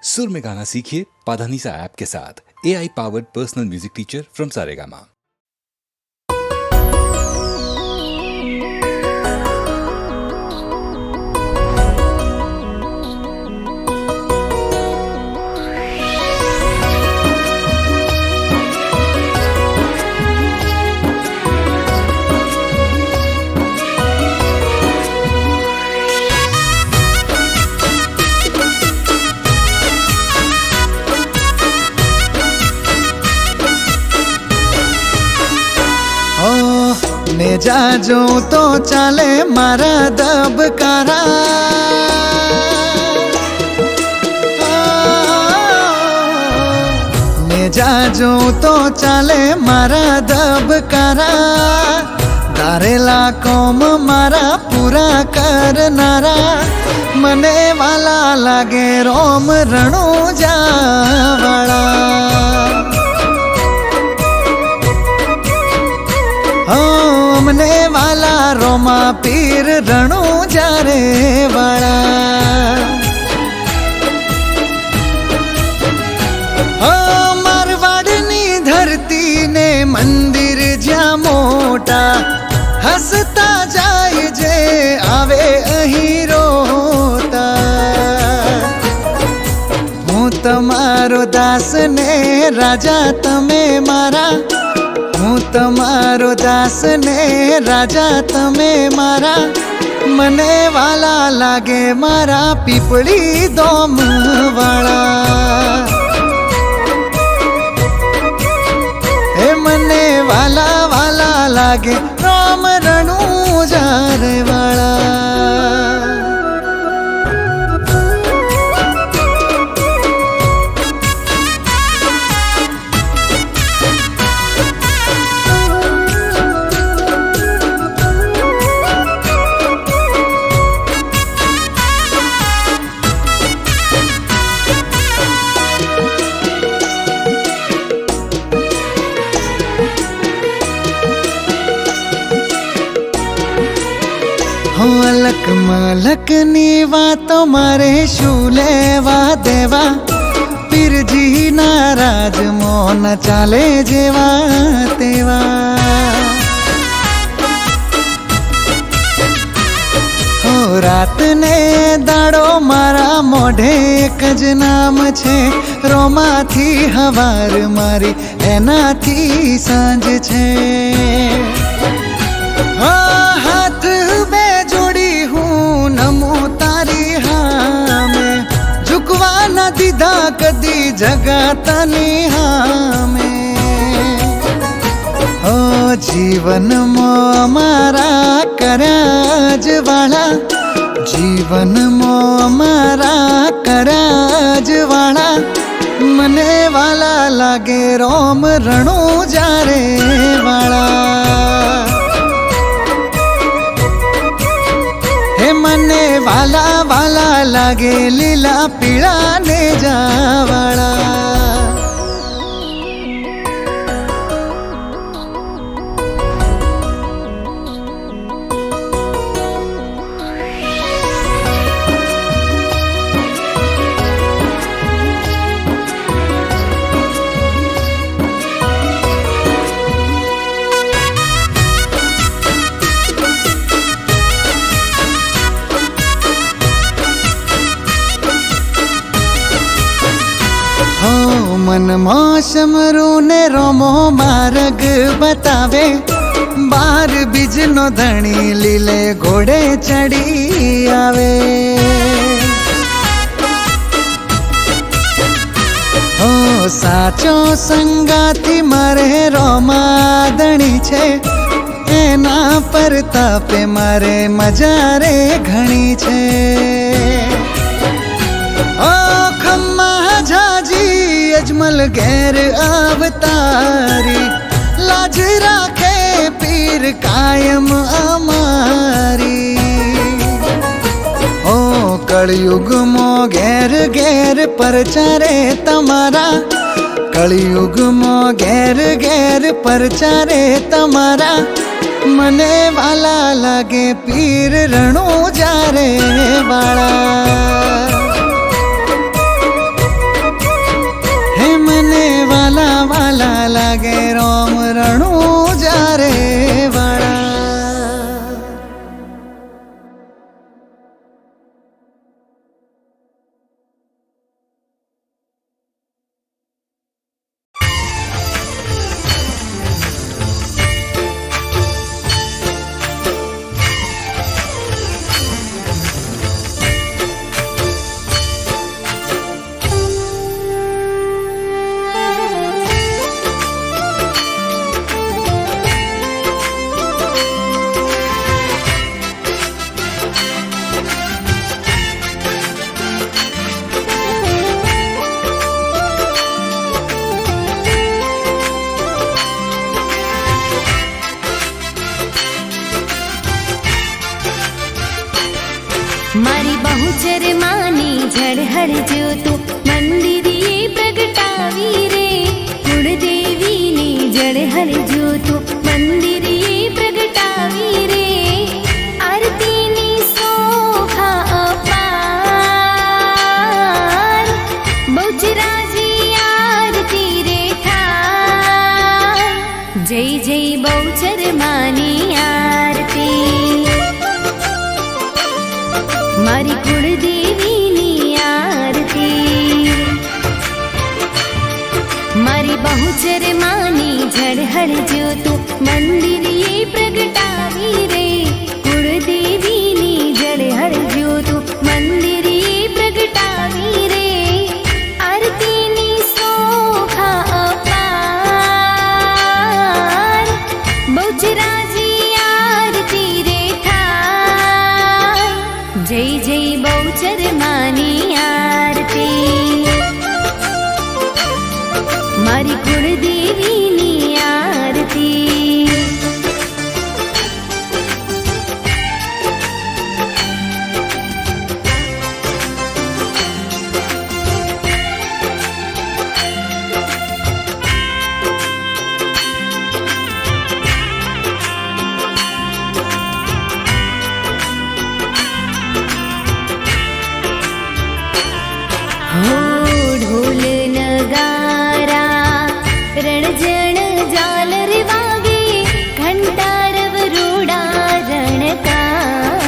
सुर में गाना सीखिए पाधानीसा ऐप के साथ। AI powered personal music teacher from Saregama. ને જાજો તો ચાલે મારા દબકારા ને જાજો તો ચાલે મારા દબકારા ધારેલા કોમ મારા પૂરા કરનારા મને વાલા લાગે રોમ રણુજા વાળા મને વાલા રોमा पीर रणु जारे वाला मारवाड़नी धरती ने मंदिर ज्या मोटा हसता जाय जे आवे अही रोता हूँ तमारो दास ने राजा तमे मारा हूँ तमारो दास ने राजा तमे मारा मने वाला लागे मारा पीपड़ी दोम वाला हे मने वाला वाला लागे राम रणु जारे वाला अलक मलक नी वातो मारे शू लेवा देवा पीर जी नाराज मोन चाले जेवा तेवा हो रात ने दाड़ो मारा मोढे एक ज नाम छे रोमा थी हवार मारी एना थी सांज छे हाथ में जोड़ी हूँ नमो तारी हाँ में झुकवा न दीदा कदी जगह तनी हाँ में ओ जीवन मो मारा कराज वाला जीवन मो मारा कराज वाला मने वाला लागे रोम रणु जारे वाला मने वाला वाला लागे लीला पीड़ा ने जावाड़ा मन मौसम रूने रोमो मार्ग बतावे बार बीजनो धणी लीले घोड़े चढ़ी आवे ओ साचो संगाती मारे रोमा धणी छे एना परतापे मारे मजा रे घणी छे ओ खम्मा झाजी अजमल गैर अवतारी लाज राखे पीर कायम अमारी ओ कलयुग मो गैर गैर परचारे तमारा कलयुग मो गैर गैर परचारे तमारा मने वाला लागे पीर रणु जारे वाला વાલા લાગે રોમ રણું જારે વાળા. મારી બહુચર માની ઝળહળ જ્યોતો મંદિરીએ પ્રગટાવી રે. કુળદેવીની ઝળહળ જ્યોતો મંદિરીએ પ્રગટાવી રે. આરતીની શોભા અપાર બહુચરાજી આરતી રે થાય. જય જય બહુચર માની આરતી. મારી કુળદેવીની આરતી. મારી બહુચર માની ઝળહળ જ્યોતો મંદિરીએ પ્રગટાવી રે. કુળદેવીની ઝળહળ જ્યોતો મંદિરીએ પ્રગટાવી રે. આરતીની શોભા અપાર બહુચરાજી આરતી રે થાય. જય જય બહુચર માની આરતી. મારી કુળદેવીની આરતી. હો ઢોલ નગારા રણજણ ઝાલર વાગે. ઘંટાર વરોડા રણકાર.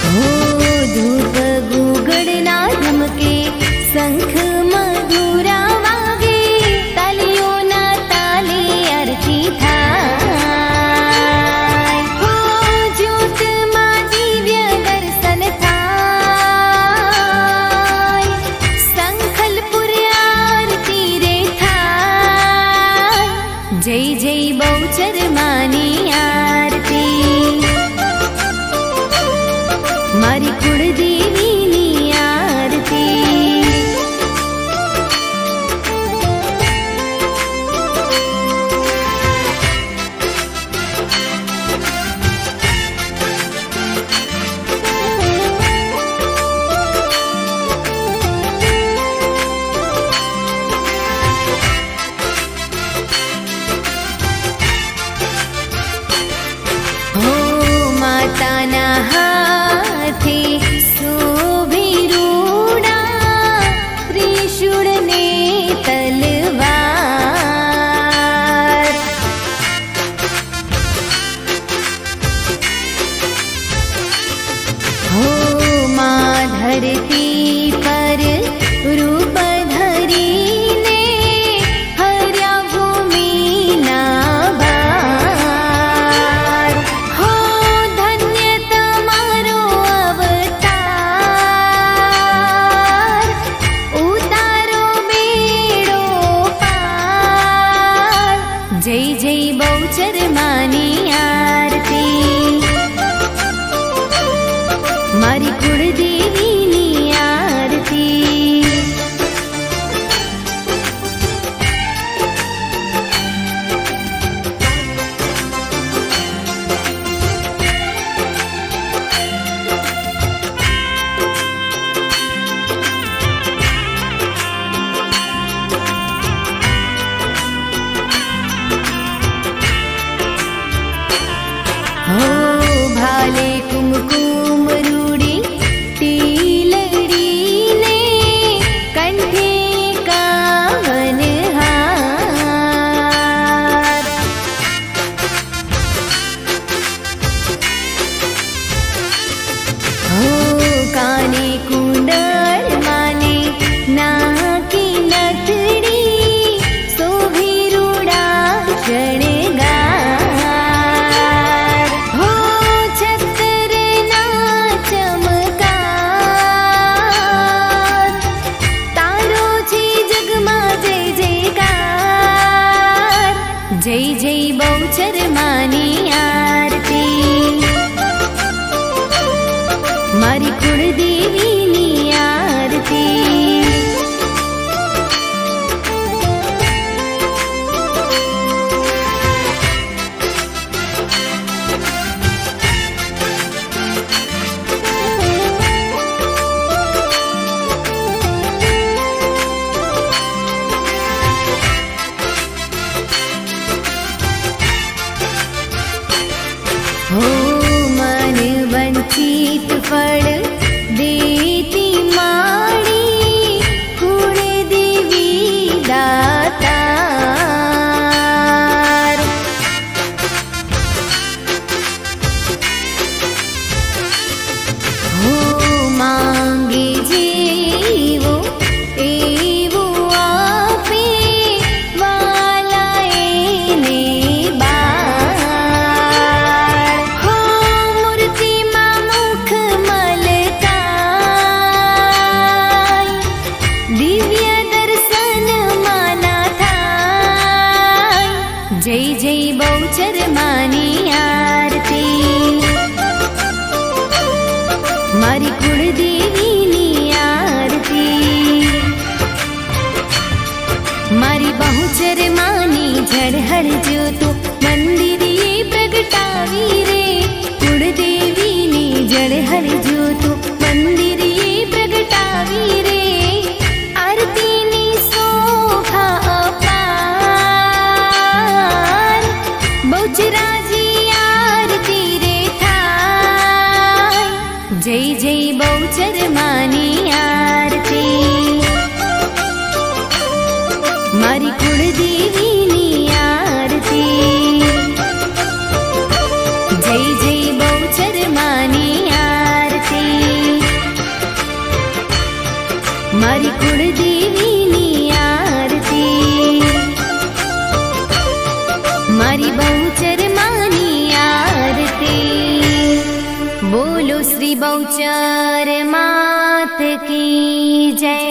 હો ધૂપ ગુગળના ધમકે શંખ મધુરા વાગે. તાલીઓના તાલે આરતી થાય. હો જ્યોતમાં દિવ્ય દર્શન થાય. સંખલપુર આરતી રે થાય. જય જય બહુચર માની આરતી. મારી કુળદેવીની આરતી. હો માતાના હાથે શોભે રૂડા. ત્રિશૂળ ને તલવાર. હો મા ધરતી પર રૂપ ધરીને હર્યા ભૂમિના ભાર. હો ધન્ય તમારો અવતાર. ઉતારો બેડો પાર. જય જય બહુચર માની આરતી. મારી કુળદેવીની આરતી. હો ભાલે કુમકુમ રૂડી हो मन वंचित फल देती माड़ी कुल देवी दातार हो मांगे जीवो एवो आपे वाला एने बार हो मूर्ति मा मुख मलकाय दिव्य दर्शन माना थाय जय जय बौचर मानी आरती मारी कुलदेवीनी आरती मारी बहुचर मानी झड़हर ज्योतो मंदिरिये प्रगटावी रे कुलदेवीनी झड़हर ज्योतो मंदिरिये प्रगटावी रे आरतीनी शोभा अपार बहुचराजी आरती रे थाय जय जय बहुचर मानी आरती मारी कुलदेवीनी आरती जय जय बहुचर मानी आरती मारी कुलदेवीनी आरती मारी बहुचर मानी आरती बोलो श्री बहुचर मात की जय।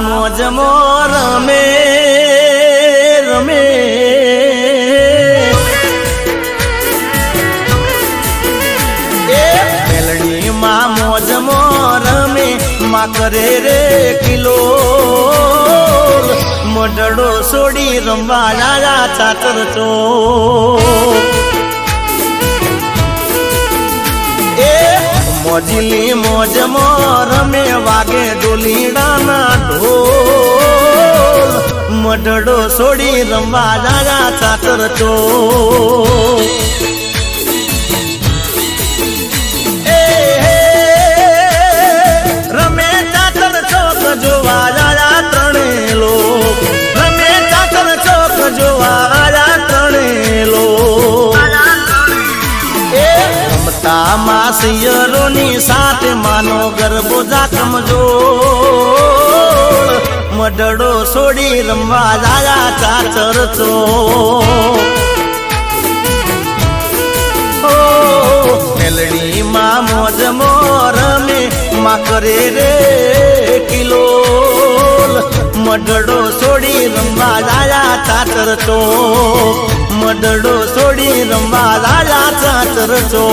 મોજમો રમે રમે મેલડીમાં મોજમો રમે માં કરે રે કિલો મોઢડો છોડી રમવા રાજા ચાતર ચો મોજીલી મોજમો રમે વાગે ડોલીડાના ઢોલ મોઢડો છોડી રમવા રાજા ચાતર ચો રમે ચાતર ચોક જોવા રાજા ત્રણેલો રમે ચાતર ચોક જોવા રાજા ત્રણેલો માસિયરોની સાથે માનો ગરબો જાખમ જોડ મઢડો છોડી રમવા જાયા ચાચર ચો મેલડીમાં મોજમો રમે માં કરે રે કિલોલ મઢડો છોડી રમવા જાયા ચાચર ચો મઢડો છોડી રમવા જાયા ચાચર ચો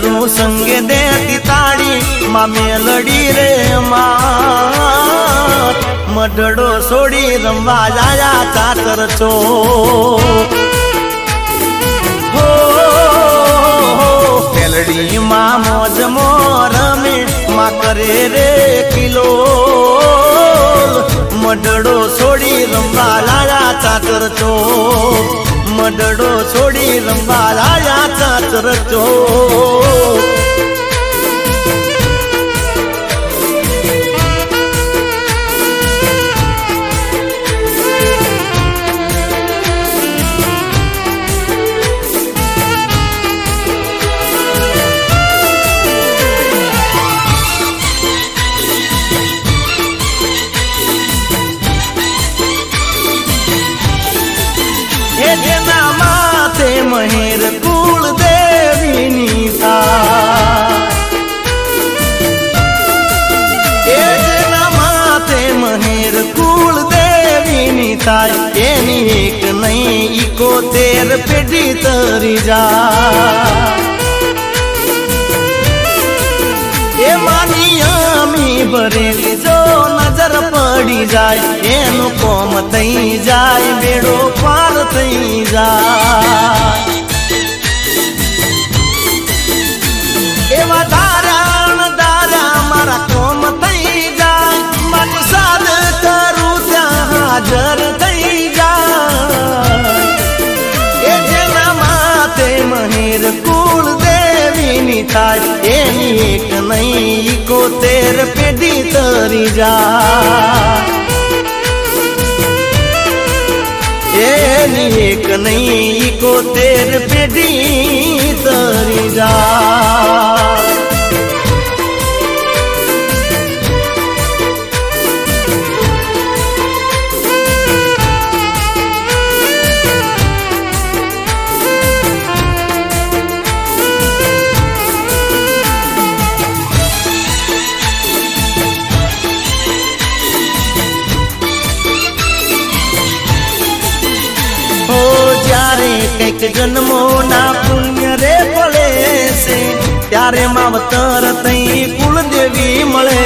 કરું સંગે દેતી તાળી માં મેલડી રે માં મઢડો છોડી રમવા જાયા ચાતર છો મેલડી માં મોજ રમે માં કરે રે કિલો મઢડો છોડી રમવા લાયા ચાતર છો મઢડો છોડી રમવા લાયા ચાતર છો જેના માથે મહેર કુળ દેવીની થાય જેના માથે મહેર કુળ દેવીની થાય એની એક નહીં 71 પેઢી તરી જાય એ માની અમી ભરેલી જો નજર પડી જાય એનું કોમ થઈ જાય બેડો પાર થઈ જાય એવા દારા મારા કોમ થઈ જાય મારું સાદ કરું ત્યાં હાજર થઈ જાય એ જેના માથે મહેર કુળ દેવીની થાય એની એક નહીં 71 પેઢી તરી જાય એની એક નહીં 71 પેઢી તરી જાય કઈક જન્મો ના પુણ્ય રે પડે છે ત્યારે માવતર તઈ કુળદેવી મળે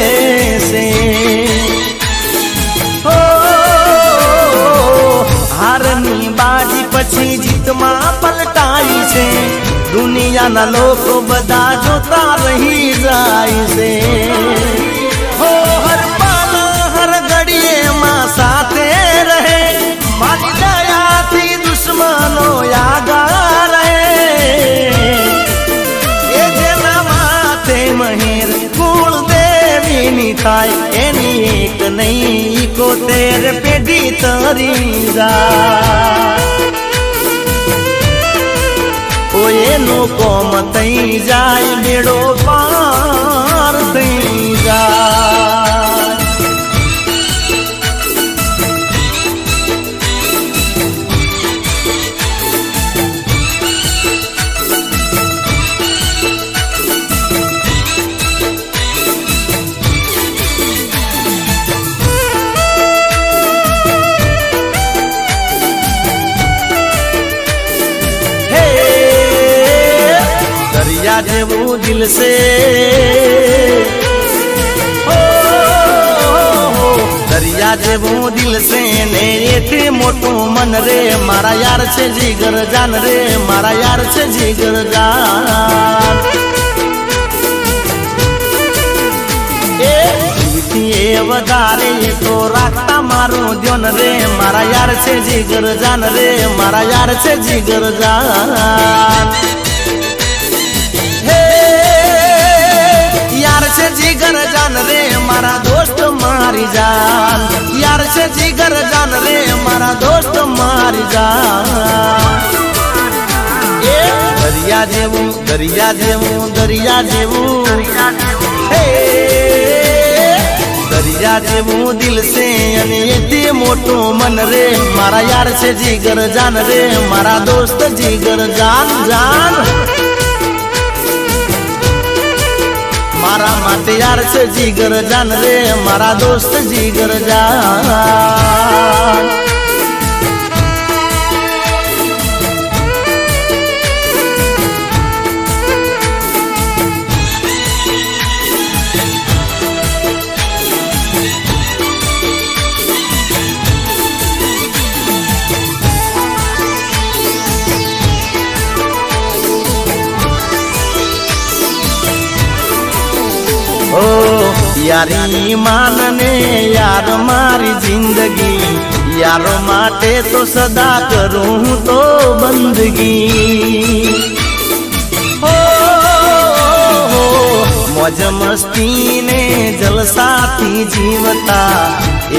છે હારની બાજી પછી જીતમાં પલટાઈ છે દુનિયાના લોકો બધા જોતા રહી જાય છે હર પલ હર ઘડીએ માં સાથે રહે મારી દયાથી દુશ્મનો યાગા રહે એ જેના માથે મહેર કુળ દેવીની થાય એની એક નહીં 71 પેઢી તરી જાય ઓ એનું કોમ થઈ જાય બેડો પાર થઈ જાય दरिया जेवू दिल से दरिया जेवू दिल से ने एथे मोटू मन रे मारा यार छे जिगर जान रे मारा यार छे जिगर जान ए वधारे तो राखता मारू द्योन रे मारा यार छे जिगर जान रे मारा यार छे जिगर जान यार से जिगर जान रे मारा दोस्त मारी जान यार से जिगर जान रे मारा दोस्त मारी जान दरिया जेवू दरिया जेवू दरिया जेवू दरिया जेवू दिल से अने मोटो मन रे मारा यार से जिगर जान रे मारा दोस्त जिगर जान जान मारा माटे यार से जिगर जान रे मारा दोस्त जिगर जान યારી માનને યાર મારી જિંદગી, યારો માટે તો સદા કરું હું તો બંદગી. મોજ મસ્તી ને જલસાથી જીવતા,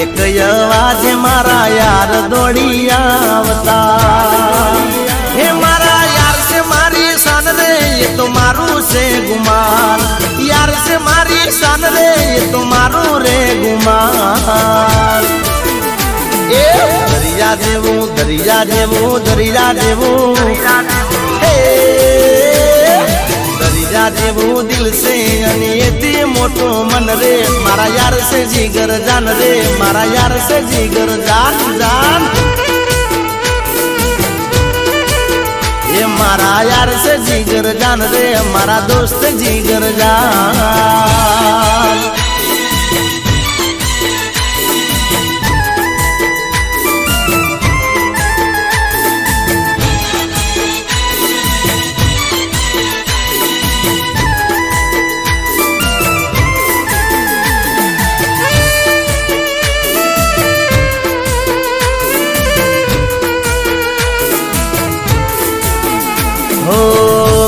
એક અવાજ મારા યાર દોડી આવતા. હે મારા યાર છે મારી શાન રે, એ તો મારું છે ગુમાન. યાર છે મારી શાન રે, એ તો મારું રે ગુમાન. એ દરિયા જેવું દરિયા જેવું દરિયા જેવું, હે દરિયા જેવું દિલ છે અને એથી મોટું મન રે. મારા યાર છે જીગર જાન રે, મારા યાર છે જીગર જાન જાન. એ મારા યાર છે જીગર જાન રે, મારા દોસ્ત જીગર જાન.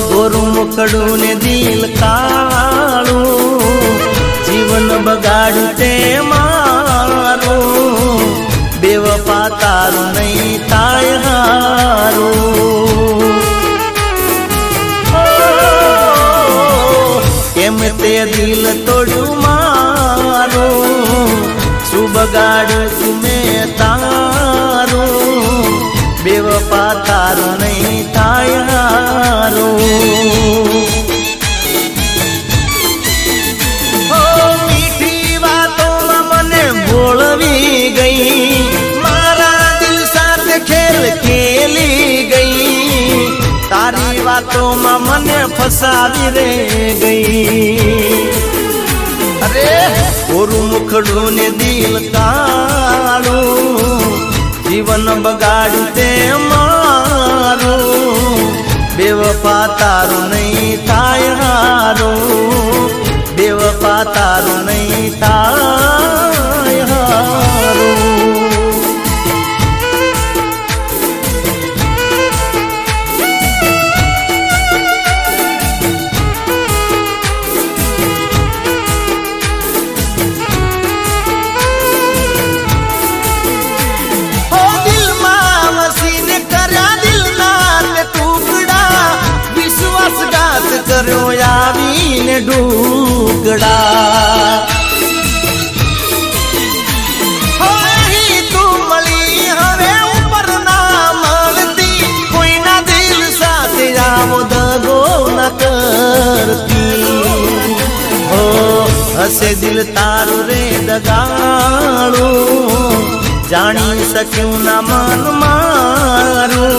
ગોરું મુખડું ને દિલ કાળું, જીવન બગાડ્યું તે મારું. બેવફા તારું નહીં થાય હારું. કેમ તે દિલ તોડ્યું મારું, શું બગાડ્યું તું મેં તારું. બેવફા તારું નહીં થાય હારું. મીઠી વાતોમાં મને ભોળવી ગઈ, મારા દિલ સાથે ખેલ ખેલી ગઈ. તારી વાતોમાં મને ફસાવી રે ગઈ. અરે ગોરું મુખડું ને દિલ કાળું, જીવન બગાડ્યું તે મારું. બેવફા તારું નહીં થાય હારું. બેવફા તારું નહીં થાય હારું. કર્યો આવીને ઢૂકડા. તું મળી હવે ઉપર ના મળતી, કોઈના દિલ સાથે આવો દગો ન કરતી. હો હસે દિલ તારું રે દગાડું, જાણી શક્યું ના મન મારું.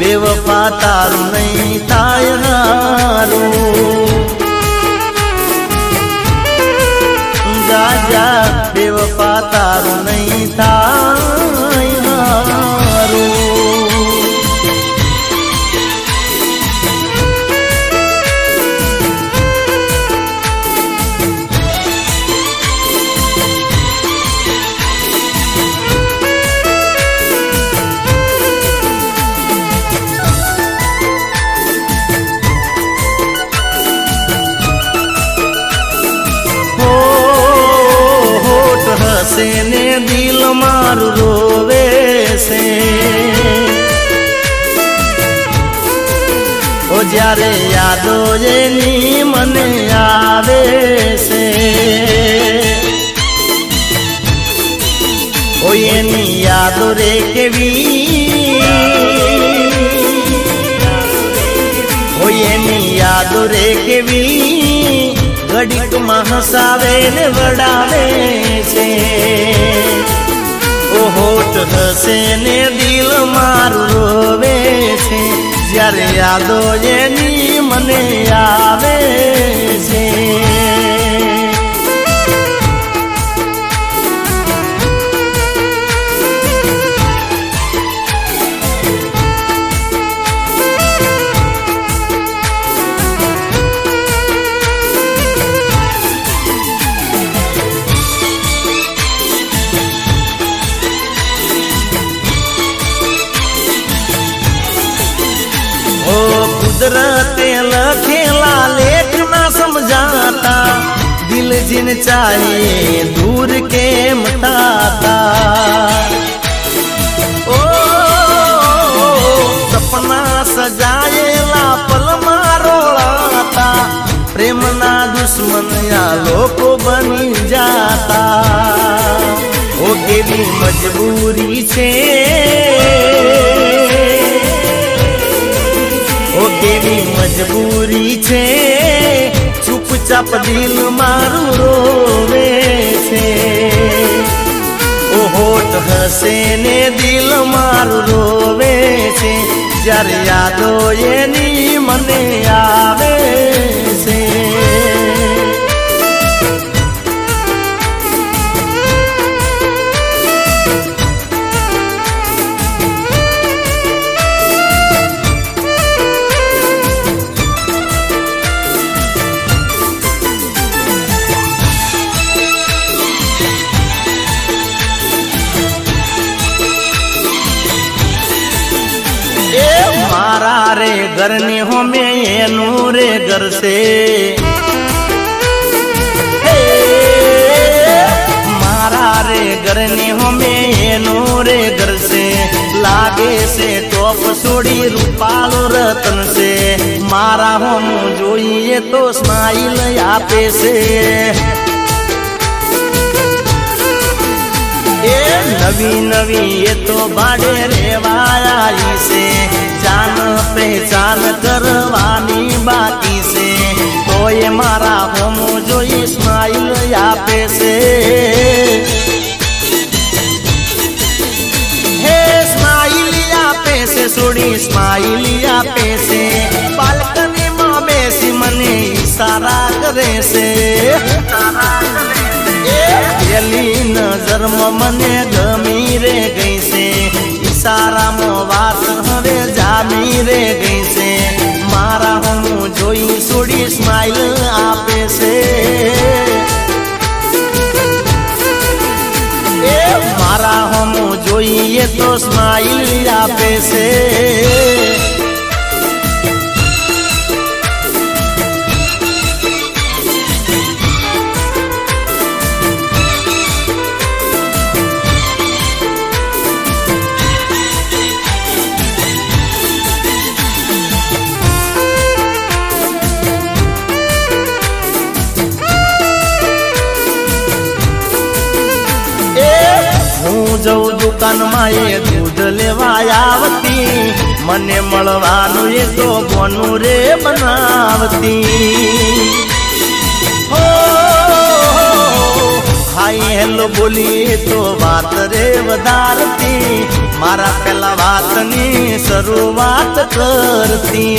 બેવફા તારું નહીં થાય હારું. જા જા બેવફા તારું નહીં થાય હારું. ને દિલ મારું રોવે છે, ઓ જ્યારે યાદો એની મને આવે છે. ઓ એની યાદો રે કેવી, ઓ એની યાદો રે કેવી, ઘડીકમાં હસાવે ને વડાવે છે. ઓ હોઠ હસે ને દિલ મારું રોવે છે, જ્યારે યાદો એની મને આવે છે. દિલ જીન ચાહે દૂર કેમ થાતા ઓ સપના સજાયેલા પલમાં રોળાતા પ્રેમના દુશ્મન આ લોકો બની જાતા ઓ કેવી મજબૂરી છે ઓ કેવી મજબૂરી છે ચૂપચાપ દિલ મારું રોવે છે ઓ હોઠ હસે ને દિલ મારું રોવે છે જ્યારે યાદો એની મને આવે છે मारा रे घर ने हो में एनु रे घर से मारा रे घर ने हो में एनु रे घर से लागे से टॉप सोड़ी रूपालो रतन से मारा हम જોઈએ તો સ્માઈલ આપે છે नवी नवी ये तो बाड़े रेवाया से जान पहचान करवानी बाकी से तो ये मारा होम जो स्माइल आपे से हे स्माइल आपे से सोड़ी स्माइल आपे से बालकनी में बेसी मने इशारा करे से પેલી નજરમાં મને ગમી રે ગઈ છે ઈશારામાં વાત હવે જામી રે ગઈ છે મારા હું જોઈ છોડી સ્માઈલ આપે છે મારા હું જોઈએ તો સ્માઈલ આપે છે જઉં દુકાનમાં એ દૂધ લેવા આવતી મને મળવાનું એ તો બોનું રે બનાવતી હો હાઈ હેલો બોલી તો વાત રે વધારતી મારા પેલા વાતની શરૂઆત કરતી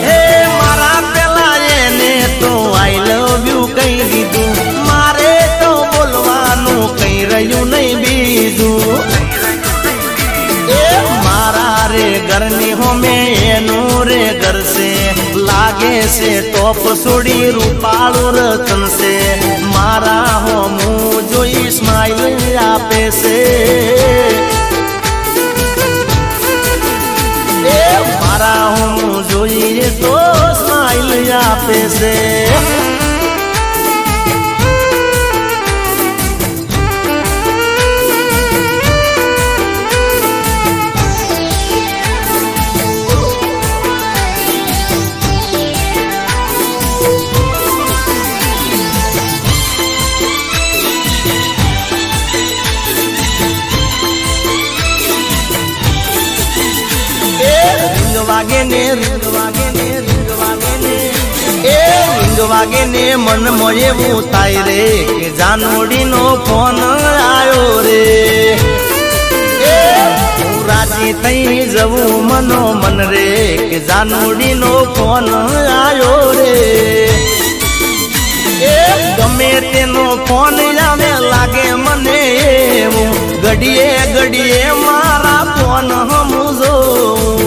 હે મારા પેલા એને તો આઈ લવ યુ કહી દીધું મારે તો બોલવાનું કઈ રહ્યું નહીં બીજું મારા રે ઘરની હોમે એનું રે ઘર છે લાગે છે ટોપ સોડી રૂપાળું રતન છે મારા હોમું જોઈ સ્માઈલ આપે છે મારા હોમું જોઈએ તો સ્માઈલ આપે છે વાગે ને રીંગ વાગે ને રીંગ વાગે ને એ રીંગ વાગે ને મન માં એવું થાય રે કે જાનોડી નો ફોન આવ્યો રે એ હું રાજી થઈ જવું મનો મન રે કે જાનોડી નો ફોન આવ્યો રે એ ગમે તેનો ફોન આવે લાગે મને એવું ઘડીએ ઘડીએ મારા ફોન હમું જોઉં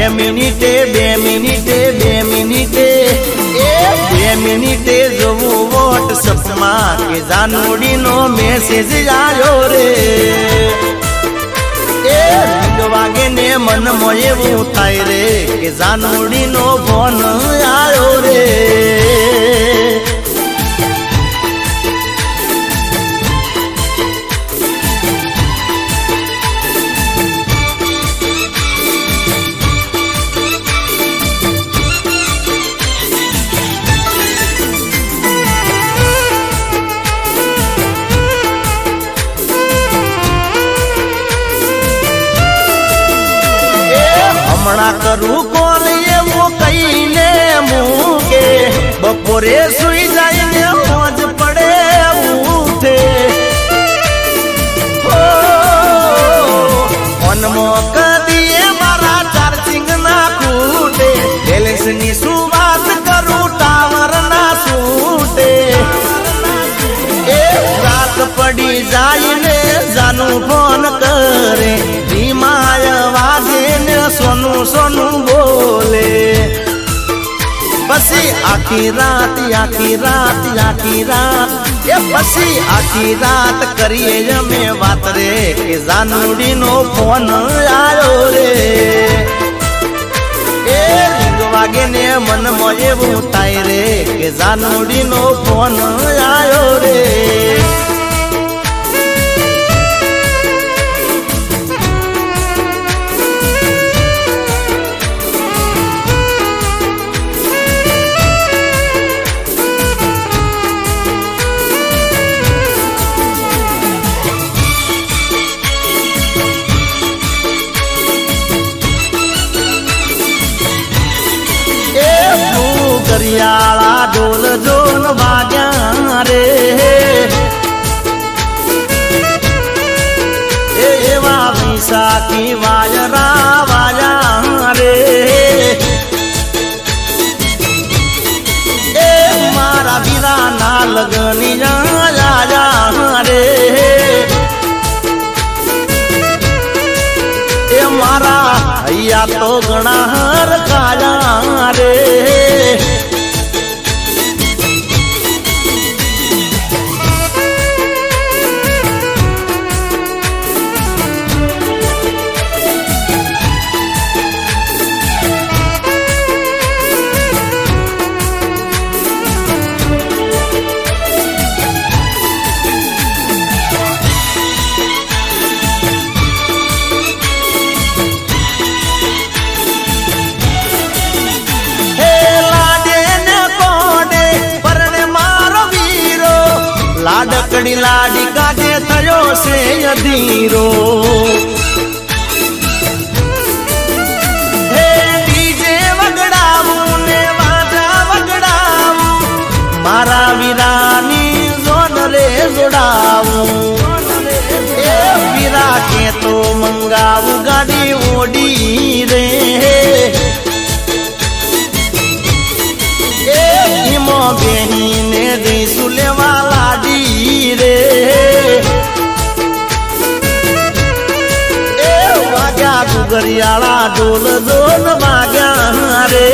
બે મિનિટે બે મિનિટે બે મિનિટે એ બે મિનિટે જોવું વોટ્સઅપમાં કે જાનોડીનો મેસેજ આવ્યો રે એ રીંગ વાગે ને મનમાં એવું થાય રે કે જાનુડીનો ફોન આવ્યો રે. હમણાં કરું કોણ એવું કહીને મૂકે બપોરે સુઈ જાય ને મોજ પડે ઉઠે. ફોનમાં કદી મારા ચાર્જિંગ ના ખૂટે બેલેન્સ ની શું વાત કરું ટાવર ના છૂટે. એ રાત પડી જાય ને જાનું ફોન કરે ધીમાય વાગે ને સોનું સોનું બોલે. પછી આખી રાત એ પછી આખી રાત કરીએ અમે વાત રે કે જાનુડીનો ફોન આવ્યો રે. એ રીંગ વાગે ને મનમાં એવું થાય રે કે જાનુડીનો ફોન આવ્યો રે. કરિયાળા ઢોલ જોન વાગ્યા રે એવા વિશાખી વાયરા વાયા રે. એ મારા વીરાના લગની આયા રે. એ મારા હૈયા તો ઘણા હરખાયા રે. લાડકડી લાડી કાજે થયો છે અધીરો. હે ડીજે વગડાવું ને વાજા વગડાવું મારા વીરાની જોન રે જોડાવું. એ વીરા કે તો મંગાવું ગાડી ઓડી રે. એ ઈમો બેહીને જઈશું લેવા લાડી રે. એ વાગ્યા ગુગરિયાળા ઢોલ ઢોલ વાગ્યા રે.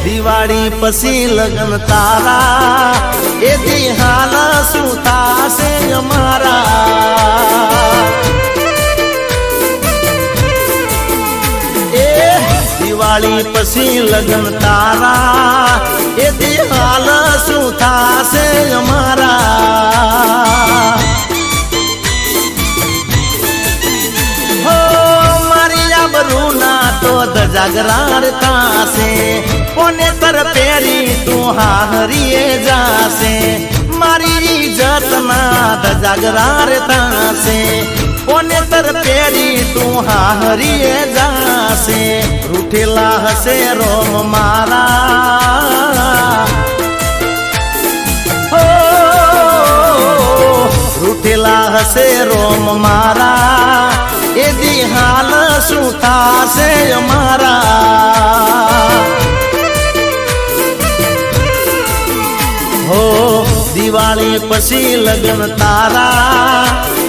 દિવાળી પછી લગન તારા એથી હાલ શું થાશે અમારા. એ દિવાળી પછી લગન તારા એથી હાલ શું થાશે અમારા. હો મારી આબરૂ ના તો જાગરાર થાશે કોને તર પેરી તું હારીએ જાશે. મારી ઇજ્જત ના જાગરાર થાશે કોને તર પેરી તું હારીએ જા. જાશે રૂઠેલા હશે રોમ મારા હો રૂઠેલા હશે રોમ મારા એ દી હાલ શું થાશે અમારા હો દિવાળી પછી લગ્ન તારા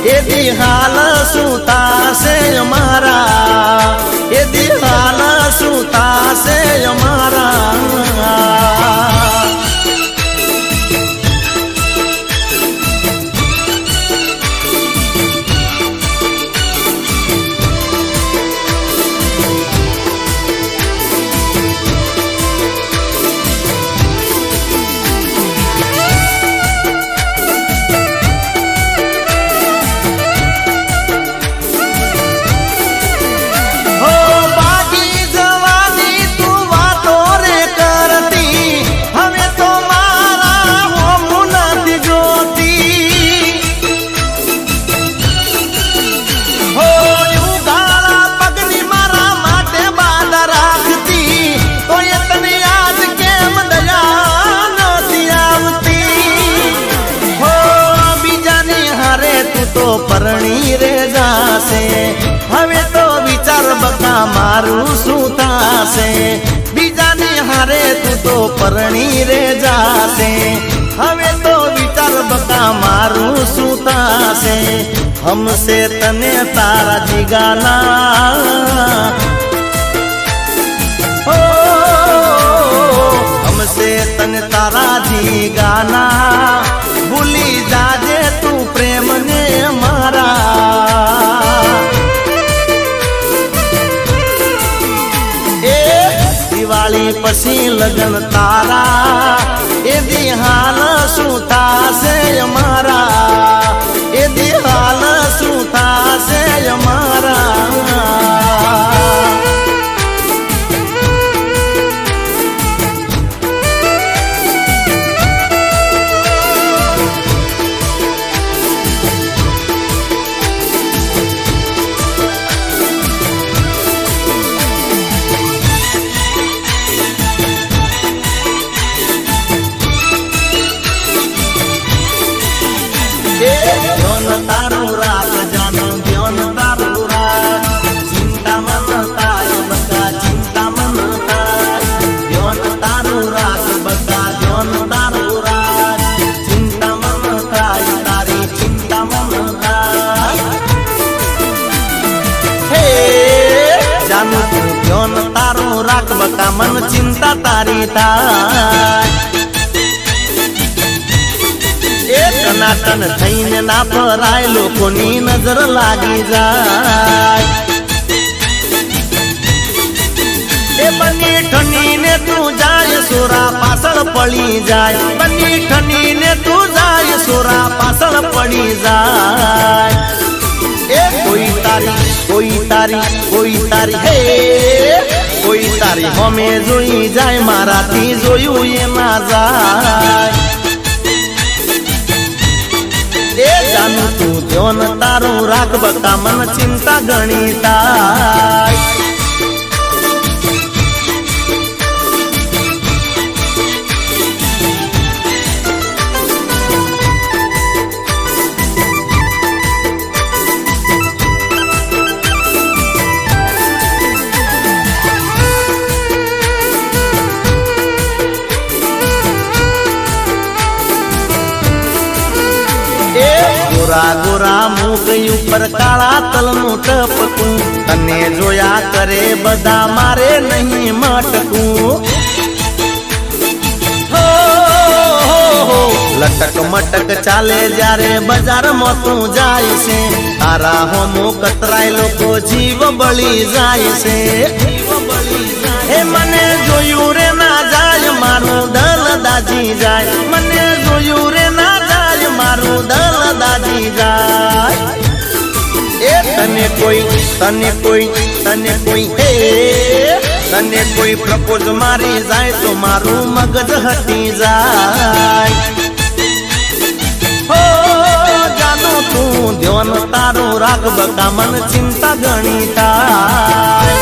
એ દી હાલ શું થાશે અમારા એ દી હાલ શું થાશે અમારા પરણી રે જાશે હવે તો વિચાર બકા મારું શું થાશે બીજાની હારે તું તો પરણી રે જાશે હવે તો વિચાર બકા મારું શું થાશે હમસે તને તારા જીગાના હો હમસે તને તારા જીગાના ભૂલી જાજે તું પ્રેમ ને દિવાળી પછી લગ્ન તારા એ દી હાલ શું થાશે અમારા એ દી હાલ શું થાશે અમારા તારું રાખ જાનો ધ્યાન તારું રાખ ચિંતા મન થાય બકા ચિંતા મન થાય ધ્યાન તારું રાખ બકા ધ્યાન તારું રાખ ચિંતા મન થાય તારી ચિંતા મન થાય હે જાનો તું ધ્યાન તારું રાખ બકા મન ચિંતા તારી થાય ટનાટન થઈને ના ફરાય લોકોની નજર લાગી જાય એ બની ઠનીને તું જાય સોરા પાછળ પડી જાય બની ઠનીને તું જાય સોરા પાછળ પડી જાય એ કોઈ તારી હે કોઈ તારી હમે જોઈ જાય મારાથી જોયું એ ના જાય એ જાનું તું ધ્યાન તારું રાખ બકા મન ચિંતા ગણી થાય ગોરા ગોરા મુખ ઉપર કાળા તલનું ટપકું તને જોયા કરે બધા મારે નહીં મટકું લટક મટક ચાલે જ્યારે બજારમાં તું જાય છે તારા હોમો કતરાય લોકો જીવ બળી જાય છે એ મને જોયું રે ના જાય મારું દલ દાજી જાય મને જોયું રે ના જાય મારું દલ દાજી જાય એ તને કોઈ હે તને કોઈ પ્રપોઝ મારી જાય તો મારું મગજ હટી જાય હો જાનો તું ધ્યાન તારું રાખ બકા મન ચિંતા ગણી થાય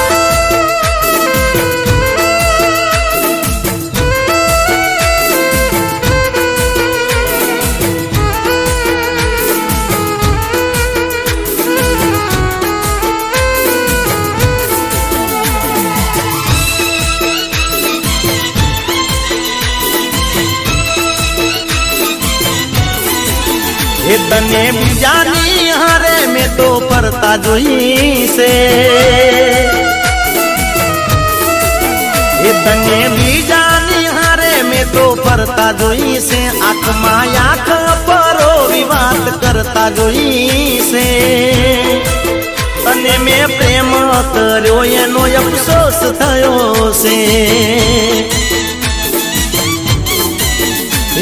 તને બીજાની હારે મેં તો ફરતા જોઈ છે, એ તને બીજાની હારે મેં તો ફરતા જોઈ છે, આંખમાં આંખ પરો વિવાદ કરતા જોઈ છે, તને મેં પ્રેમ કર્યો એનો અફસોસ થયો છે,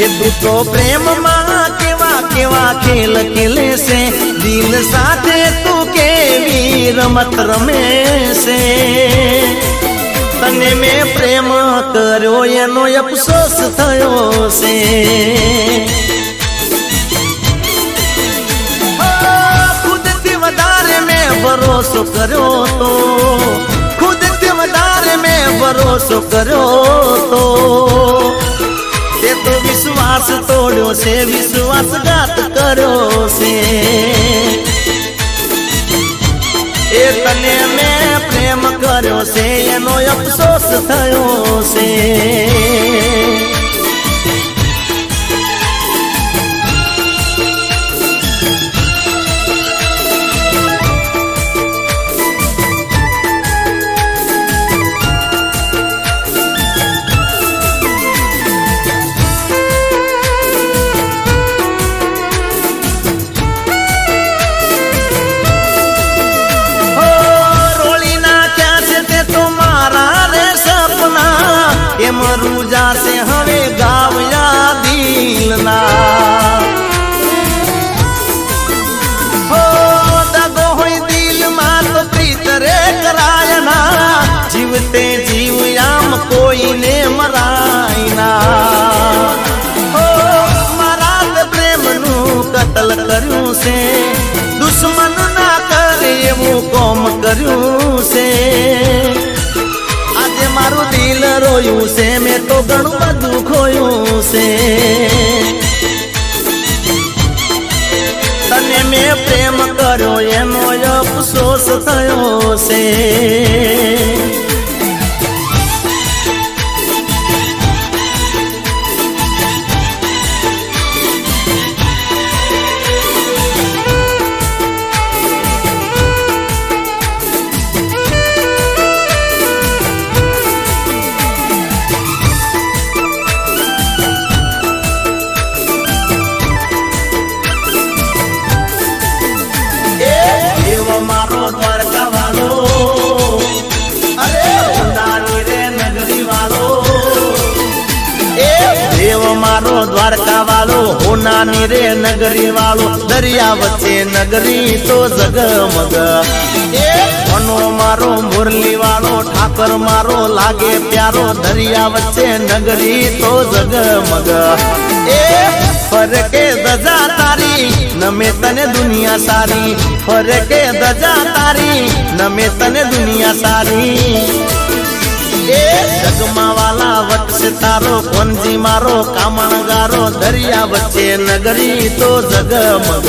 એ તું તો પ્રેમમાં કેવા કેવા ખેલ ખેલે છે, દિલ સાથે તું કેવી રમત રમે છે, તને મેં પ્રેમ કર્યો એનો અફસોસ થયો છે, ખુદથી વધારે મેં ભરોસો કર્યો તો, ખુદથી વધારે મેં ભરોસો કર્યો તો, તે તો વિશ્વાસ તોડ્યો છે, વિશ્વાસઘાત કર્યો છે, એ તને મેં પ્રેમ કર્યો છે એનો અફસોસ થયો છે, એમ રૂજાશે હવે ગાવ્યા દિલના, હો દગો હોય દિલમાં તો પ્રીત રે કરાયના, જીવતે જીવ આમ કોઈને મરાય ના, હો મારા પ્રેમનું કતલ કર્યું છે, દુશ્મન ના કરે એવું કોમ કર્યું છે, મારું દિલ રોયું છે, મેં તો ઘણું બધું ખોયું છે, તને મેં પ્રેમ કર્યો એનો અફસોસ થયો છે, મારો દ્વારકા વાળો, હોનાની રે નગરી વાળો, દરિયા વચ્ચે નગરી તો જગમગ, એ મનો મારો મુરલી વાળો, ઠાકર મારો લાગે પ્યારો, દરિયા વચ્ચે નગરી તો જગમગ, એ ફરકે દજા તારી નમે તને દુનિયા સારી, ફરકે દજા તારી નમે તને દુનિયા સારી, એ જગમાં વાલા વચ્ચે તારો કોનજી મારો કામણગારો, દરિયા વચ્ચે નગરી તો જગમગ,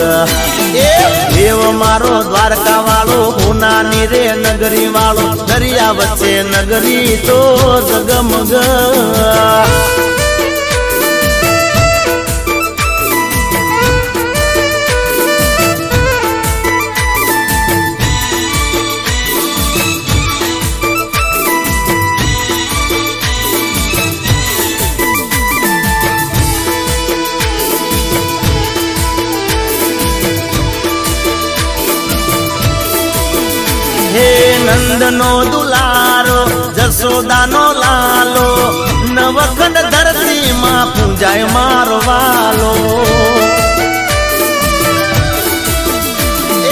એ દેવ મારો દ્વારકા વાળો, હોનાની રે નગરી વાળો, દરિયા વચ્ચે નગરી તો જગમગ. હે નંદનો દુલારો, જસોદાનો લાલો, નવખંડ ધરતીમાં પૂજાય મારો વાલો,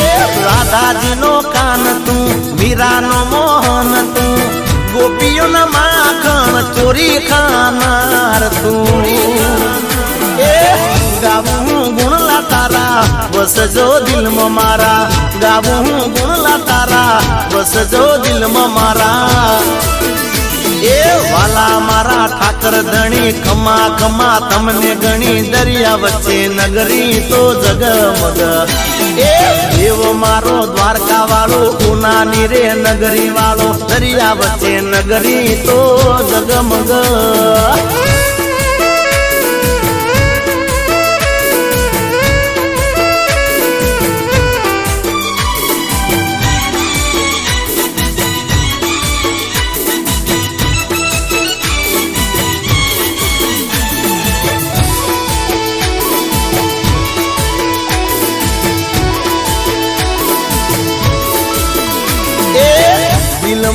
એ રાધાજીનો કાન તું, મીરાનો મોહન તું, ગોપીઓના માખણ ચોરી ખાનાર તું, એ ગાવું ગુણલા તારા વસજો દિલમાં મારા, ગાવું ગુણલા તારા વસજો દિલમાં મારા, એ વાલા મારા ઠાકર ધણી, ખમા ખમા તમને ગણી, દરિયા વચ્ચે નગરી તો જગમગ, એ દેવ મારો દ્વારકા વાળો, ઉનાની રે નગરી વાળો, દરિયા વચ્ચે નગરી તો જગમગ.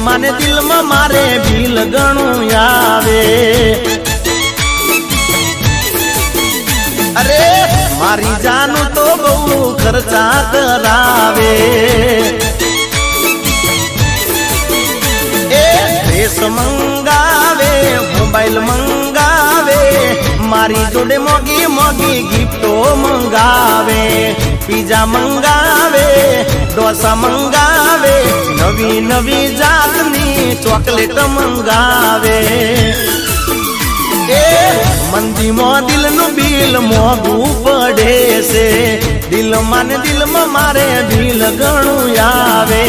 માને દિલમાં મારે ભીલ ગણું આવે. અરે મારી જાનું તો બહુ ખર્ચા કરાવે. એ ડ્રેસ મંગાવે, મોબાઈલ મંગાવે, મારી જોડે મોગી મોગી ગિફ્ટો મંગાવે. પીઝા મંગાવે, ઢોસા મંગાવે, નવી નવી જાતની ચોકલેટ મંગાવે. એ મંદીમાં દિલનું બિલ મોંઘું પડે છે. દિલમાં ને દિલમાં મારે બિલ ઘણું આવે.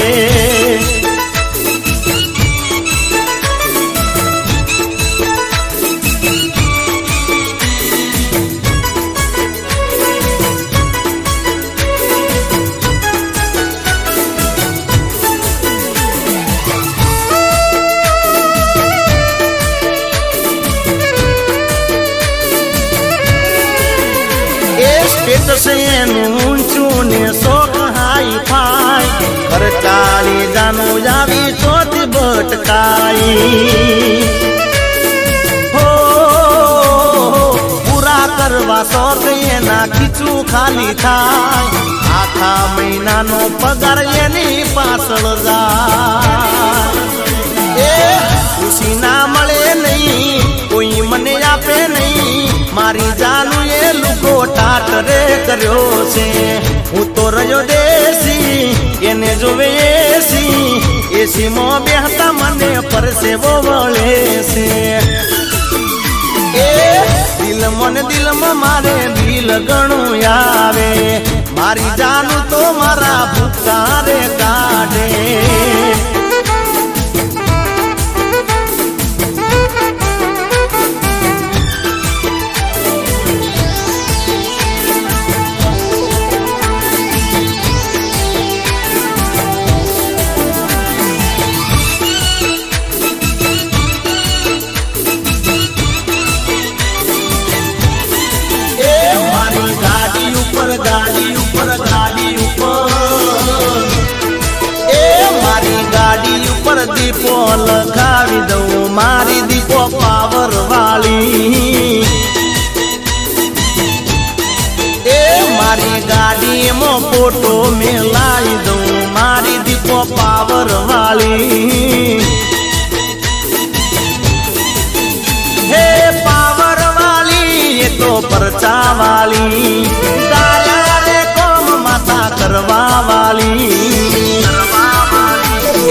સ્ટેટસ એનું ઊંચું ને શોખ હાઈ ફાઈ, ખર્ચાળી જાનું આવી ચોથી ભટકાઈ. હો પૂરા કરવા શોખ એના ખીચું ખાલી થાય. આખા મહિનાનો પગાર એની પાછળ જાય. એ ખુશી ના મળે નહીં, કોઈ મને આપે નહીં. મારી જાનું એ લુકો ટાટરે કર્યો છે. હું તો રહ્યો દેશી, એને જોવે એસી. એસીમાં બેહતા મને પરસેવો વળે છે. એ દિલમાં ને દિલમાં મારે બિલ ઘણું આવે. મારી જાનું તો મારા ભૂકારે કાઢે. ગાડી ઉપર એ મારી ગાડી ઉપર દીપો લગાવી દઉં. મારી દીપો પાવર વાળી. એ મારી ગાડીમાં ફોટો મેલાવી દઉં. મારી દીપો પાવર વાળી. હે પાવર વાળી એ તો પરચા વાળી. કરવા વાળી.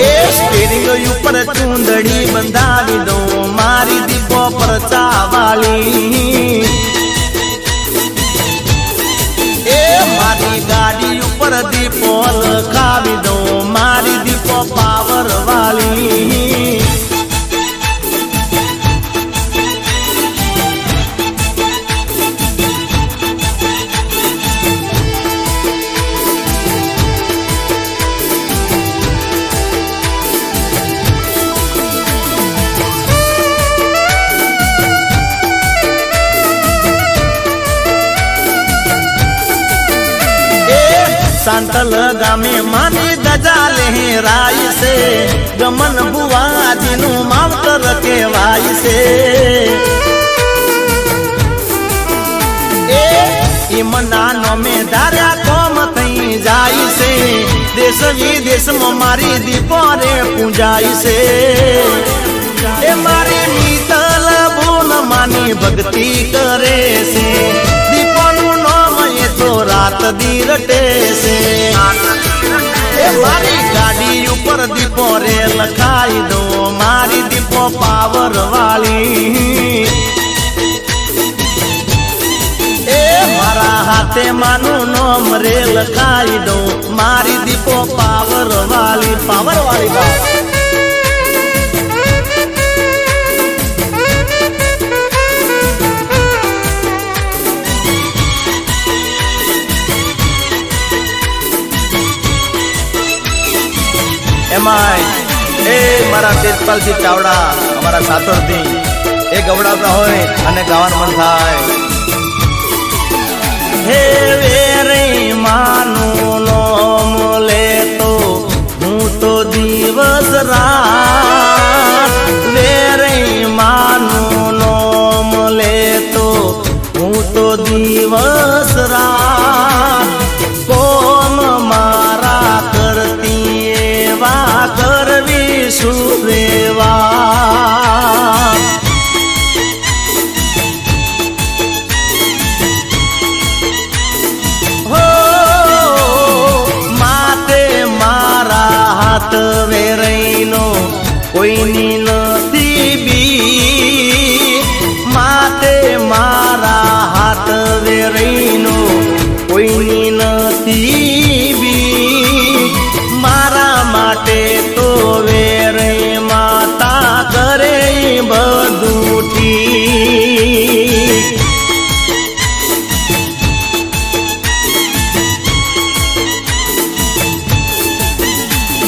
એ સ્ટેરિંગ ઉપર ચૂંદડી બંધાવી દઉં. મારી દીપો પરચા વાળી. એ મારી ગાડી ઉપર દીપો લખાવી દઉં. મારી દીપો પાવર વાળી. सांतल गामे मानी दजा लहराई से. गमन बुआजीनु मावतर केवाई से. ए इमनानो में धार्या कोम थई जाई से. देश विदेश में मारी दीपो रे पूजाई से. ए मारी मीतल बोल मानी भक्ति करे से. दीपोनु नाम ये तो रात दी रटे से. ए मारी गाड़ी ऊपर दीपो रे लखाई दो. मारी दीपो पावर वाली. ए मारा हाथे मानु नाम रे लखाई दो. मारी दीपो पावर वाली. पावर वाली बात. એ મારા તેજપાલજી ચાવડા અમારા સાતોરથી એ ગવડાવતા હોય અને ગાવાનું મન થાય. હે વેરે માનું નોમ લેતો હું તો દિવસ રાત વેરે માનું નોમ લેતો હું તો દિવસ રાત કોમ મારા કરતી એવા કરવી સુરેવા હો માતે મારા હાથ વેરઈનો કોઈની નથી બી માતે મારા હાથ વેરઈનો કોઈની નથી બી મારા માટે તો વેરે માતા કરે બધું ઠીક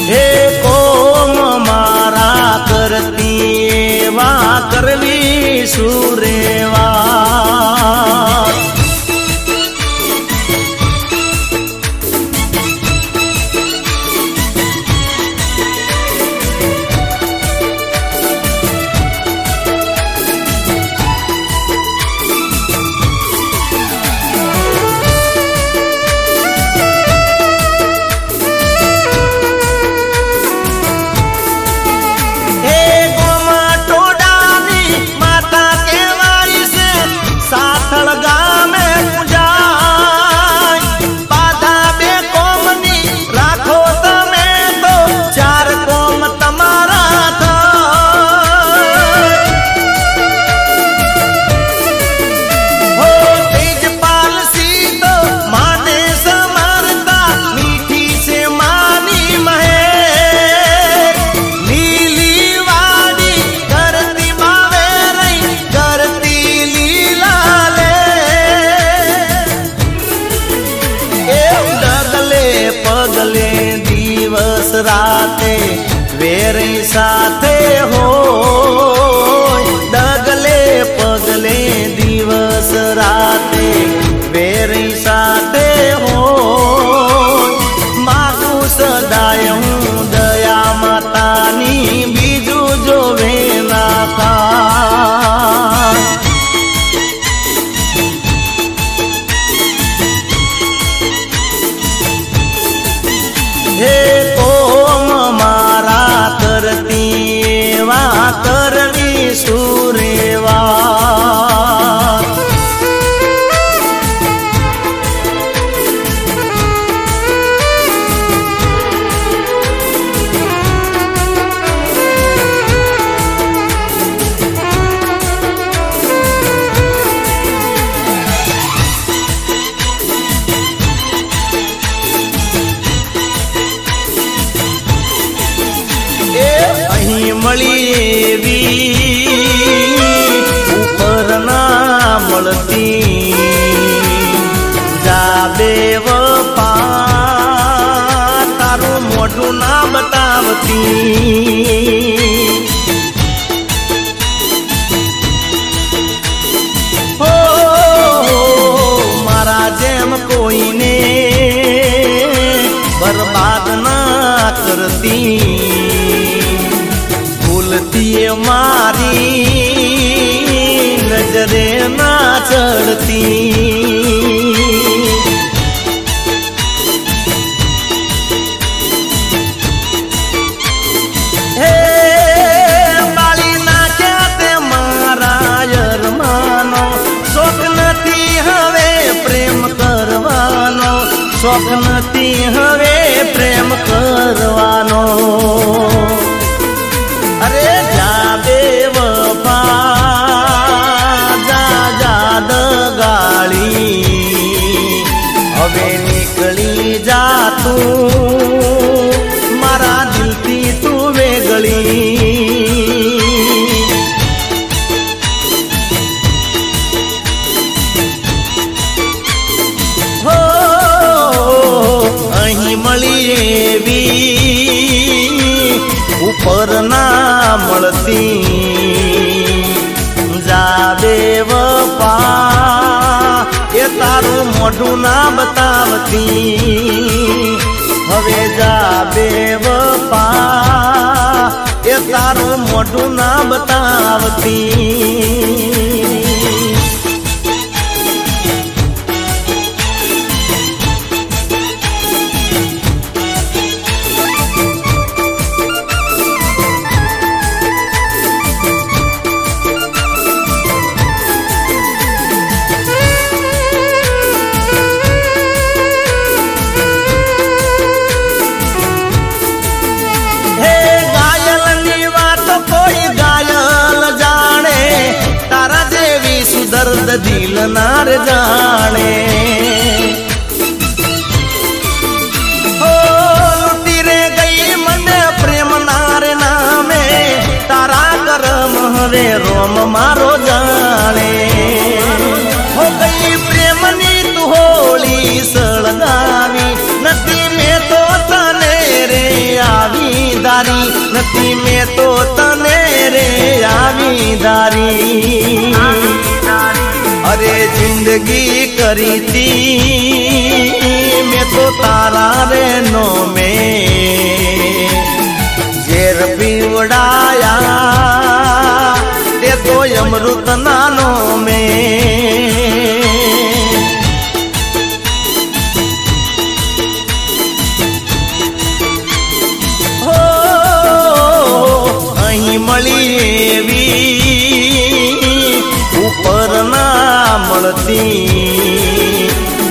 હે કોમ મારા કરતી એવા કરવી સુરેવા રાતે વેરે સાથે હોય ડગલે પગલે દિવસ રાતે વેરે સાથે હોય માગું સદાય હું દયા માતાની બીજું જોવે ના થાય હે કોમ મારા કરતી એવા કરવી સુરેવા અહીં મળી એવી ઉપર ના મળતી જા બેવફા તારું મોઢું ના બતાવતી હો મારા જેમ કોઈને બરબાદ ના કરતી ભૂલતી મારી નજરે ના ચડતી હે બાળી નાખ્યા તે મારા અરમાનો શોખ નથી હવે પ્રેમ કરવાનો શોખ નથી હવે પ્રેમ કરવાનો અરે જા બેવફા જા જાદ ગાળી હવે નીકળી જા તું મારા દિલથી તું વેગળી હો અહીં મળી એવી ઉપર ના મળતી જા બેવફા એ તારું મોઢું ના બતાવતી હવે જા બેવફા તારું મોઢું ના બતાવતી દર્દ દિલ નાર જાણે હો લૂટી રે ગઈ મને પ્રેમ નાર નામે તારા કરમ હવે રોમ મારો જાણે હો ગઈ પ્રેમની તું હોળી સળગાવી નથી મેં તો તને રે આવી દારી નથી મેં તો તને રે આવી દારી अरे जिंदगी करी थी मैं तो तारा रे नो में जेर पीवड़ाया ते तो अमृत नानो में हो अहीं मળી एवी ઉપર ના મળતી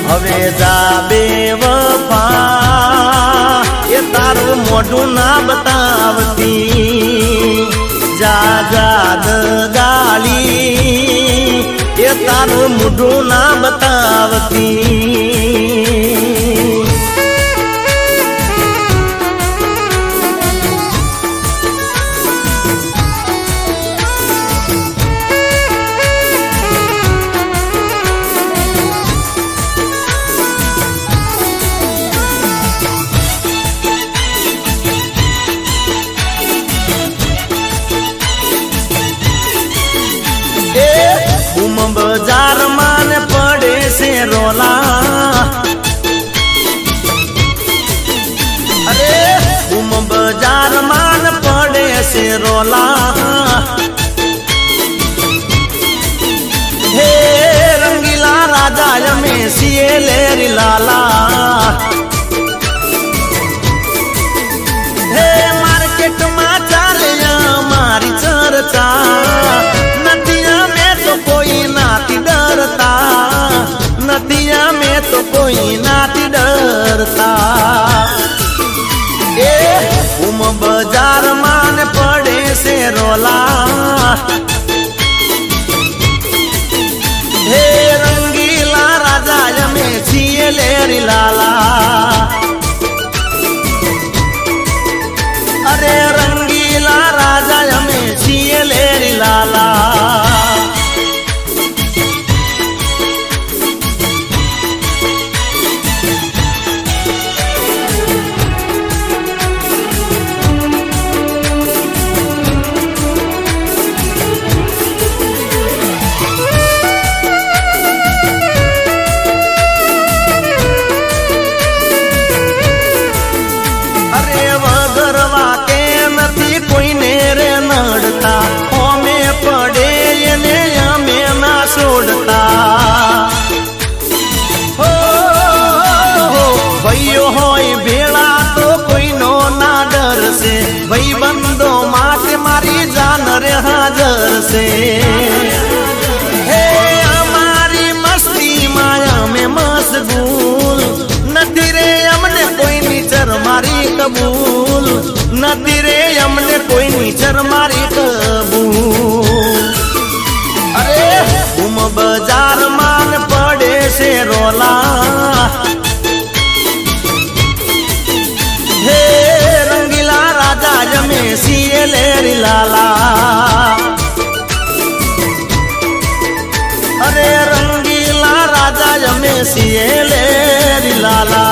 હવે જા બેવફા એ તારું મોઢું ના બતાવતી જા જાદ ગાલી એ તારું મોઢું ના બતાવતી બજાર માં પડે છે રોલા અરે બજાર માં પડે છે રોલા હે રંગીલા રાજા અમે છીએ લેરી લાલા હે માર્કેટ માં ચાલે મારી ચર્ચા कोई नाती डरता नदिया में तो कोई नाती डरता ए बाजार मान पड़े से रोला हे रंगीला राजा में छिए लेरी लाला अरे रंगीला राजा में छिए लेरी लाला भाइयों होय भेड़ा तो कोई नो ना डर से भाई बंदो माटे मारी जान रे हाजर से हे हमारी मस्ती माया में मशगूल नदी रे हमने कोई नीचर मारी कबूल नदी रे हमने कोई नीचर मारी कबूल अरे बाजार मान पड़े से रोला हे रंगीला राजा जमे सीए लेरी लाला अरे रंगीला राजा जमे सीए लेरी लाला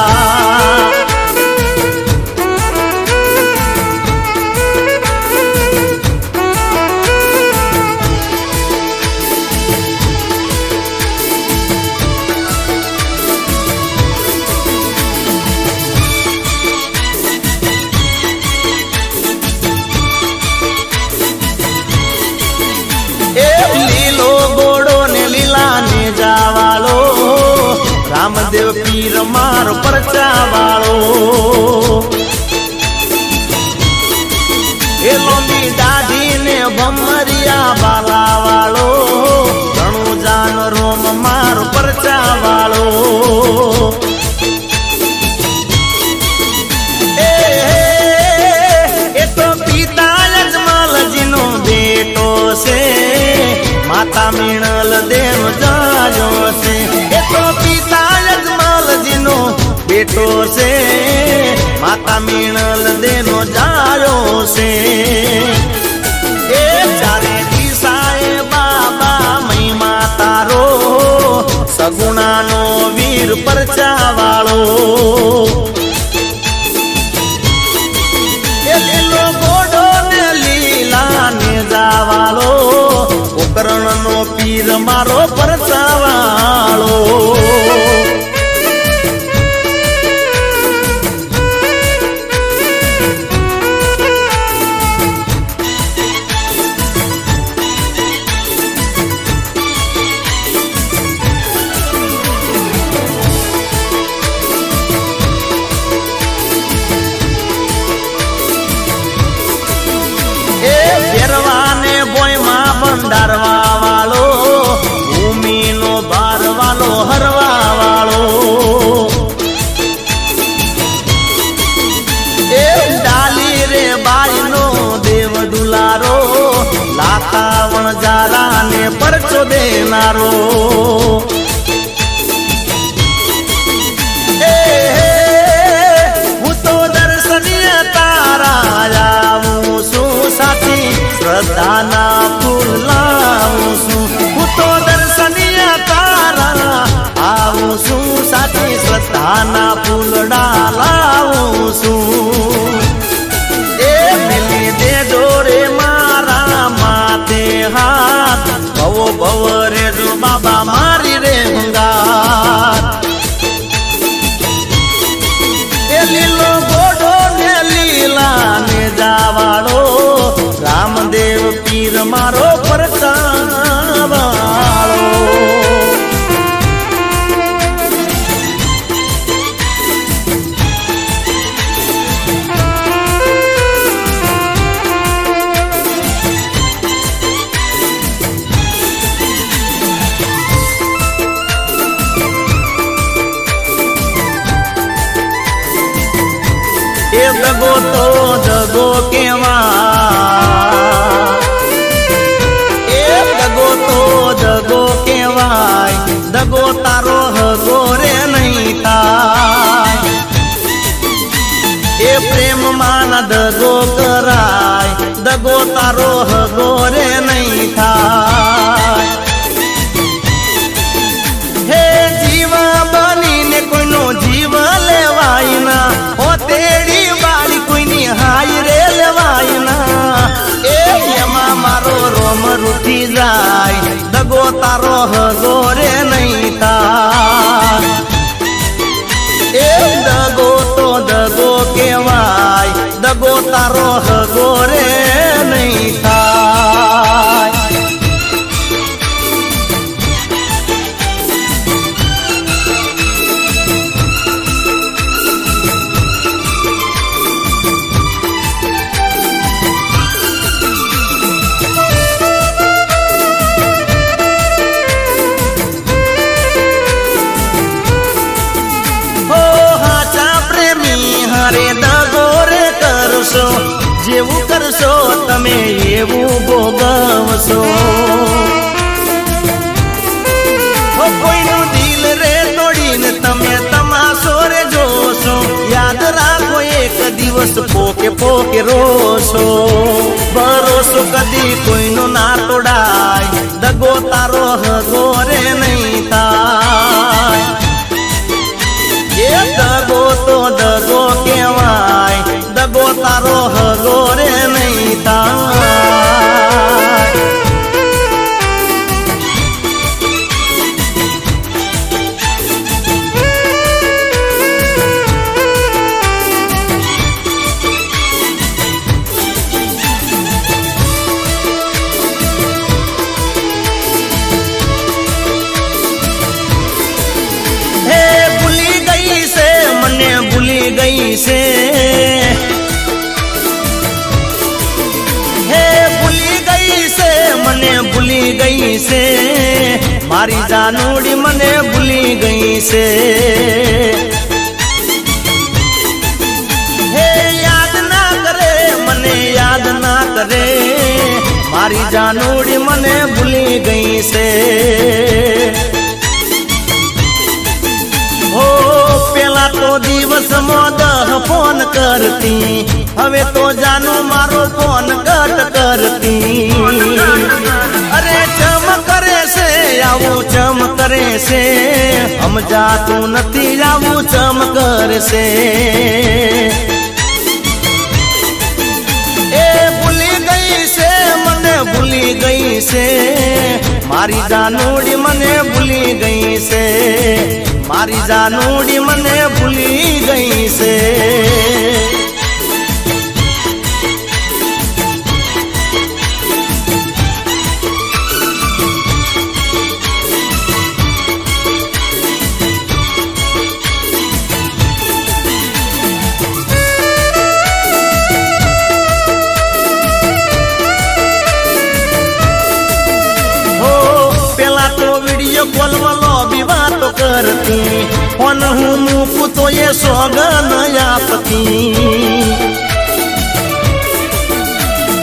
પીર મારો પરચા વાળો એ લોમી દાઢી ને ભમરિયા બાલા વાળો ઘણું જાન રોમ મારો પરચા વાળો એ તો પિતા યજમાલજીનો બેટો છે માતા મીણલ દેવ જાજો છે એ તો પિતા યજમાલજીનો બેટો છે માતા મીણલ દેવ જાયો છે એ ચારે દિશાએ બાબા મહિમા તારો સગુણાનો વીર પરચા વાળો એ લીલો ગોડો ને લીલા ને જાવાળો ઉપકરણનો પીર મારો પરચા વાળો ફેરવાને બોયમાં બંધારવા વાળો ભૂમિનો ભાર વાળો હરવા વાળો એ ડાલી રે બાઈનો દેવ દુલારો લાતા વણજારા ને પરચો દેનારો હું તો દર્શનીય તારા આવું છું સાથી શ્રદ્ધાના ફૂલ લાવું છું હું તો દર્શનીય તારા આવું છું સાથી શ્રદ્ધાના ફૂલડા લાવું છું એ મિલી દે ડોરે મારા માથે હાથ ભવો ભવ રે જો બાબા મારી રે હંગાર એ લીલો ગોડો ને લીલા ને જાવાળો રામદેવ પીર મારો પરચા વાળો એ દગો તો દગો કેવાય એ દગો તો દગો કેવાય દગો તારો હગો રે નહીં થાય એ પ્રેમ માં દગો કરાય દગો તારો હગો રે નહીં થાય હે જીવા બનીને કોઈનો જીવ લેવાય ના ઓ તેડી વાળી કોઈની હાય રે લેવાય ના એ એમાં મારો રોમ રૂઠી જાય દગો તારો હગો રે નહીં થાય એ દગો તો દગો કેવાય દગો તારો હગો રે નહીં થાય જેવું કરશો તમે એવું ભોગવશો કોઈનું દિલ રે તોડીને તમે તમાશો રે જોશો યાદ રાખો એક દિવસ પોકે પોકે રોશો ભરોસો કદી કોઈનો ના તોડાય દગો તારો હગો રે નહીં થાય એ દગો તો દગો કેવાય દગો તારો હગો રે નહીં થાય છે હે ભૂલી ગઈ છે મને ભૂલી ગઈ છે મારી જાનુડી મને ભૂલી ગઈ છે હે યાદ ના કરે મને યાદ ના કરે મારી જાનુડી મને ભૂલી ગઈ છે હો પેલા તો દિવસમાં 10 ફોન કરતી હવે તો જાનુ મારો ફોન કટ કરતી અરે ચમ કરે છે આવું ચમ કરે છે સમજાતું નથી આવું ચમ કરશે એ ભૂલી ગઈ છે મને ભૂલી ગઈ છે મારી જાનુડી મને ભૂલી ગઈ છે મારી જાનુડી મને ભૂલી ગઈ છે કોલમાં લોબી વાતો કરતી ફોન હું મૂકું તો એ સોગન આપતી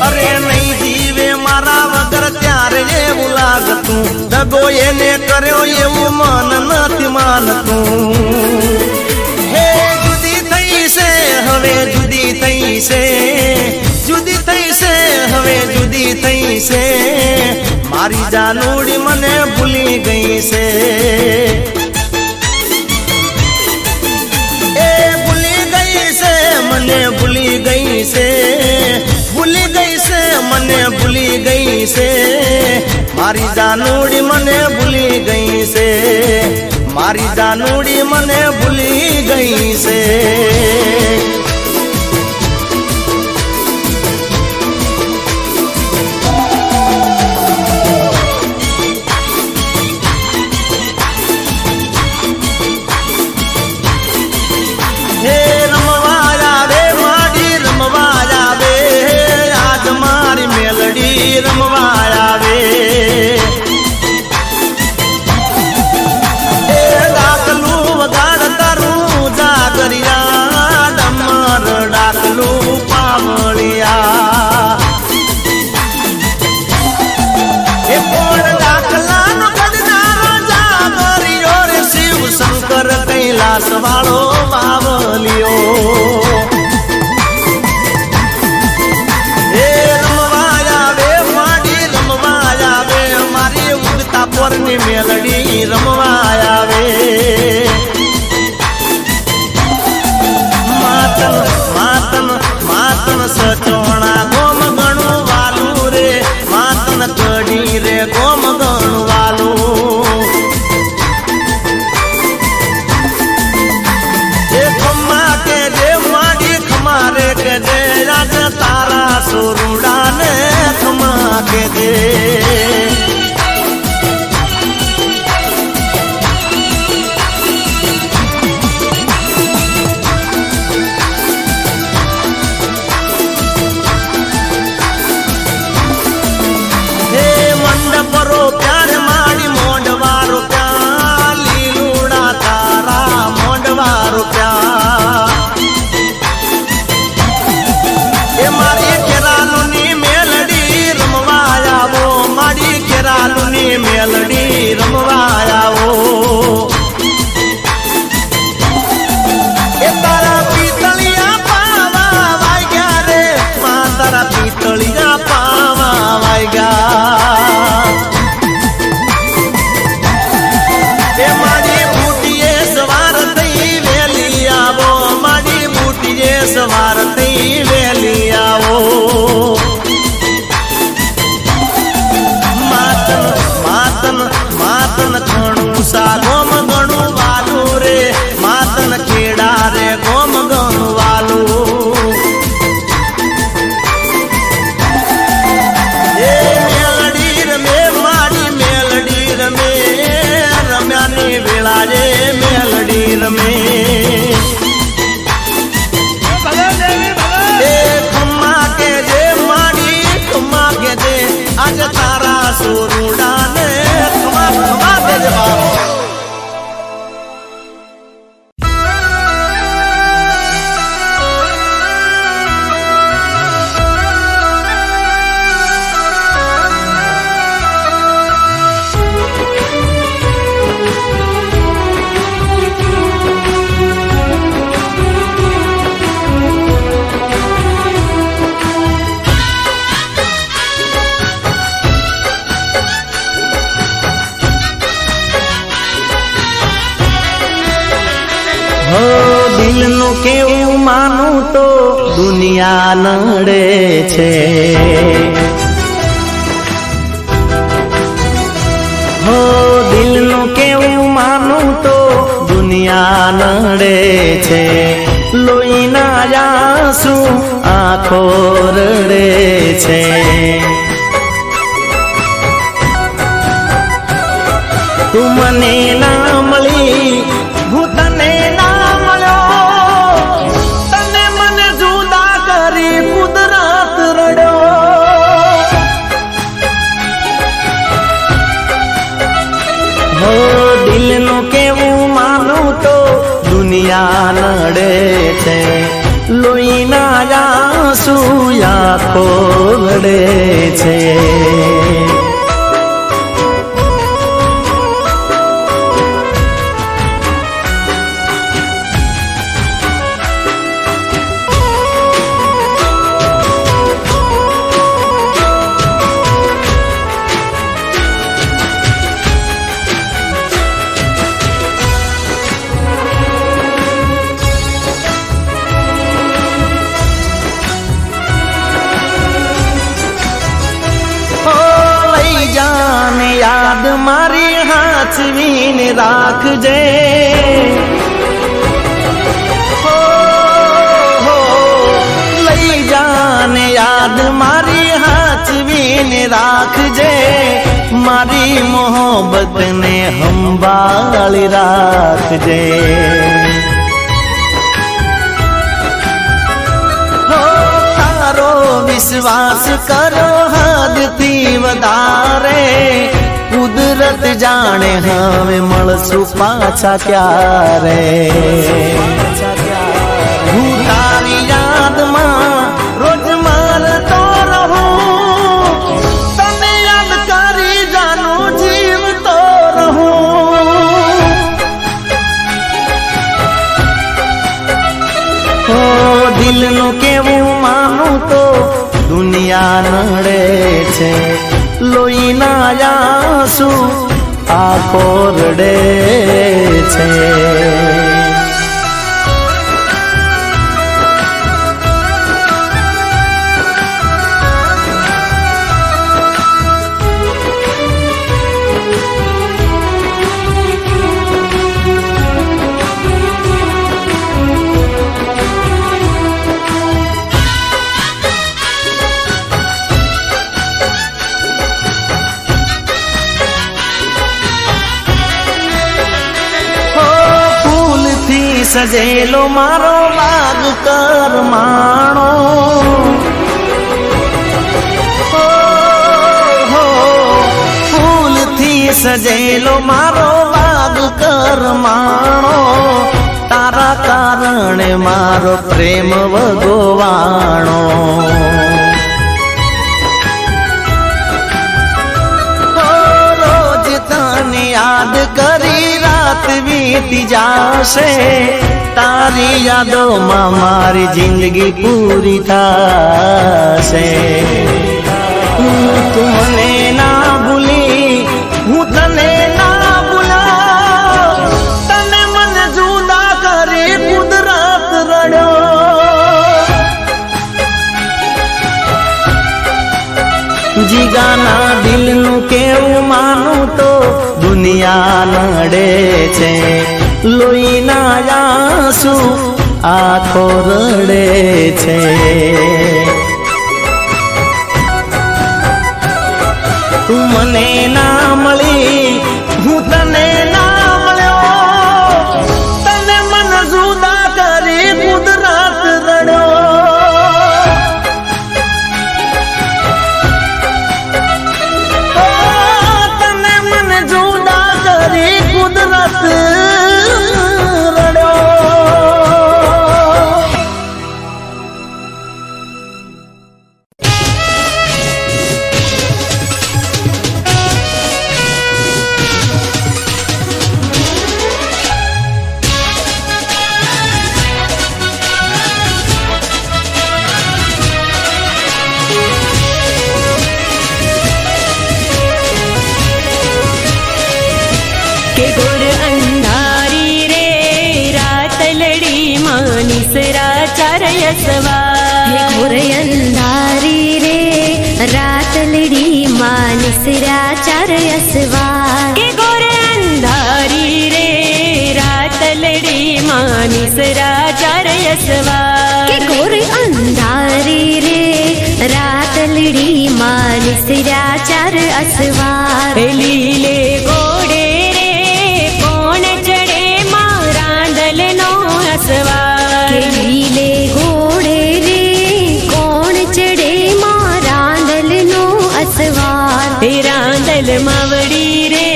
અરે નહીં જીવે મારા વગર ત્યારે એવું લાગતું દગો એને કર્યો એવું મન નથી માનતું હે જુદી થઈ છે હવે જુદી થઈ છે જુદી થઈ છે હવે જુદી થઈ છે મારી જાનુડી મને ભૂલી ગઈ છે એ ભૂલી ગઈ છે મને ભૂલી ગઈ છે ભૂલી ગઈ છે મને ભૂલી ગઈ છે મારી જાનુડી મને ભૂલી ગઈ છે મારી જાનુડી મને ભૂલી ગઈ છે વાળો બાવલિયો એ રમવા આવે માડી રમવા આવે મારી ઉડતા પોરની મેલડી રમવા આવે માતન માતન માતન સચોણા ગોમ ગણું વાલું રે માતન કડી રે ગોમ ગણું વાલું તારા સોરુડા ને ખમા કે દે દુનિયા નડે છે. હો દિલનું કેવું માનું તો દુનિયા નડે છે. લોહીના આંસુ આંખો રડે છે. તું મને ના મળી હું તને ના મળ્યો. તને મને જુદા કરી કુદરત રડ્યો. હો દિલનું કેવું માનું તો દુનિયા નડે છે. લોહીના આંસુ આંખો રડે છે. યાદ મારી હાચવીને રાખજે. હો લઈ જાને યાદ મારી હાચવીને રાખજે. મારી મોહબ્બતને સંભાળી રાખજે. તારો વિશ્વાસ કરો હદથી વધારે. કુદરત જાણે હવે મળશું પાછા ક્યારે. હું તારી યાદમાં રોજ મરતો રહું. તને યાદ કરી જાનું જીવતો રહું. હો દિલનું કેવું માનું તો દુનિયા નડે છે. લોહીના આંસુ આંખો રડે છે. સજેલો મારો બાગ કરમાણો. ફૂલથી સજેલો મારો બાગ કરમાણો. તારા કારણે મારો પ્રેમ વગોવાણો. રોજ તને યાદ કરી રાત વીતી જાશે. તારી યાદોમાં મારી જિંદગી પૂરી થશે. તું મને ના ભૂલી હું તને ના ભૂલા. તને મને જુદા કરી કુદરત રડ્યો. જીગાના દિલનું કેવું માનું તો દુનિયા નડે છે. લોહીના આંસુ આંખો રડે છે. તું મને ના મળી હું તને ના મળ્યો. તને મને જુદા કરી કુદરત રડ્યો. તને મને જુદા કરી કુદરત के गोर अंधारी रे रात लड़ी मानिसरा चारयसवा. घोर अंधारी रे रातलड़ी मानसरा चार असवार के घोर अंधारी रे रातलड़ी मानसरा चार असवार के घोर अंधारी रे रातलड़ी मानसरा चार असवार लीले घोड़े रे कोण चढ़े रांदल नो असवार के लीले घोड़े रे कोण चढ़े रांदल नो असवार रांदल मावड़ी रे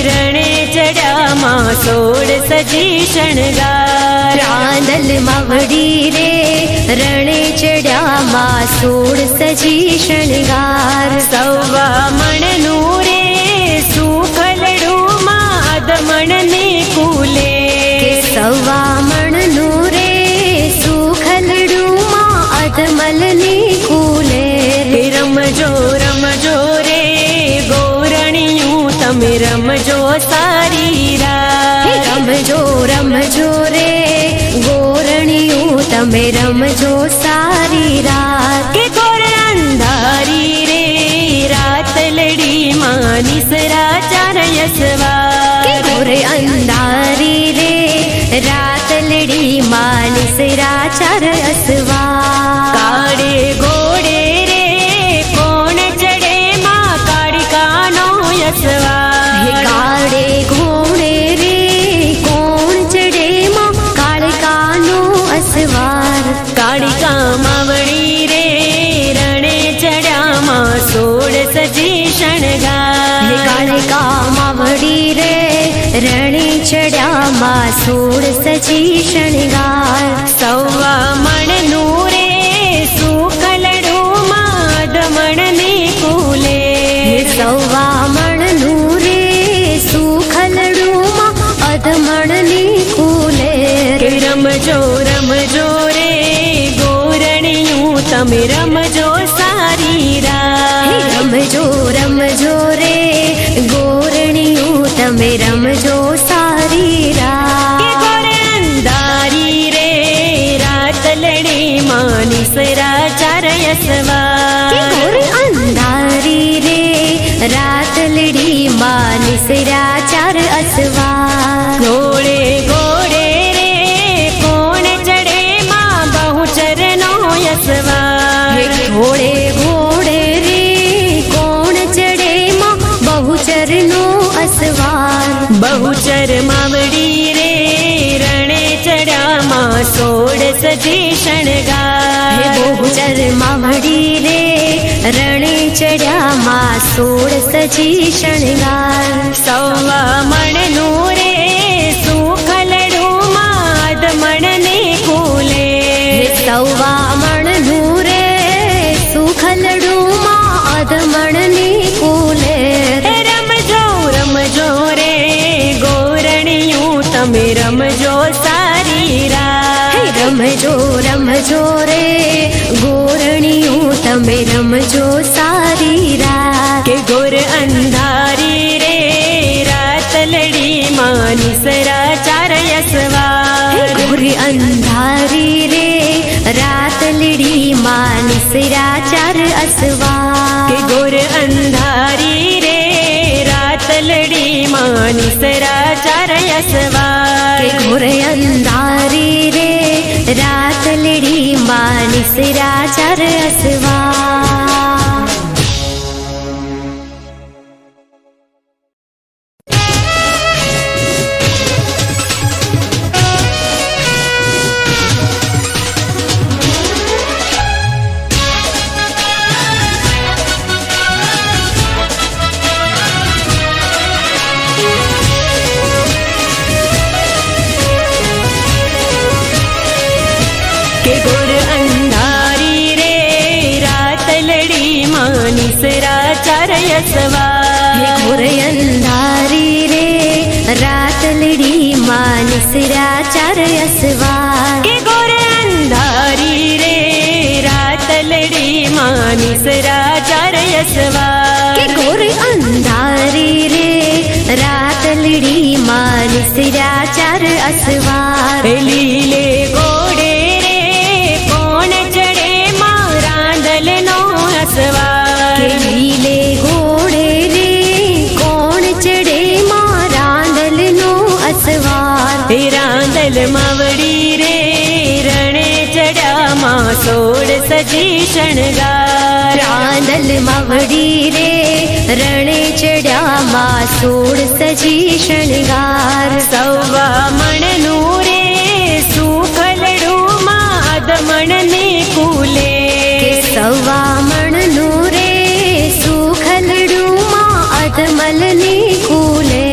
रणे चढ़ा मां सोड़ सजी शणगार रांदल मावड़ी रे रणे चढ़ा मां सोड़ सजी शणगार सवा मण नूरे सुखलड़ू माद मण ने कूले के सवा मण नूरे सुखलड़ू मां अधमल ने कूले रमजो रे गोरणियूं तमे रमजो सारी रात रमजो रे गोरणियूं तमे रमजो सारी रात के घोर अंधारी रे रातलड़ी मानिसरा चार असवार के घोर अंधारी रे रातलड़ी मानसरा चार असवार काड़े घोड़े रे कोण चढ़े मां काड़िका नो असवार काड़े घोड़े रे कोण चढ़े मां काड़िका नो असवार काड़िका मावड़ी रे रणे चढ़ा मां सोड़ सजी शणगार काड़िका मावड़ी रे रणे चढ़ा मां सोड़ सजी शणगार सवा मण नूरे सुखलड़ू माद मण ने कूले सवा मण नूरे सुखलड़ू मां अधमण ने कूले रमजो रे गोरणियूं तमे रमजो सारी रात रमजो रे गोरणियूं तमे रमजो सारी रात के घोर अंधारी रे रातलड़ी मानिसरा चार असवार के घोर अंधारी रे रातलड़ी मानसरा चार असवार घोड़े घोड़े रे कोण चढ़े मां बहुचर नो असवार घोड़े घोड़े रे कोण चढ़े मां बहुचर नो असवार बहुचर मावड़ी रे रणे चढ़ा मां सोड़ सजी शणगार बहुचर मावड़ी रे रणे चढ़ा मां सोड़ सजी शणगार सवा मण नूरे सुखलड़ू माद मण ने कूले सवा मण नूरे सुखलड़ू मां अधमण ने कूले रमजो रे गोरणियूं तमे रमजो सारी रात रमजो रे गोरणियूं तमे रमजो सारी रात के घोर अंधारी रे रातलड़ी मानिसरा चार असवार घोर अंधारी रे रातलड़ी मानसरा चार असवार के घोर अंधारी रे रातलड़ी मानिसरा चार असवार के घोर अंधारी रे रातलड़ी मानसरा चार असवार के घोर अंधारी रे रातलड़ी मानिसरा चार असवार घोर अंधारी रे रातलड़ी मानसरा चार असवार के घोर अंधारी रे रातलड़ी मानिसरा चार असवार के घोर अंधारी रे रातलड़ी मानसरा चार असवार लीले घोड़े रे कोण चढ़े मां સજી શણગાર રાંદલ માવડી રે રણે ચડ્યા માં સોળ સજી શણગાર સવા મણનું રે સુખલડું માં અધમણને કુલે સવા મણનું રે સુખલડું માં અધમલની કુલે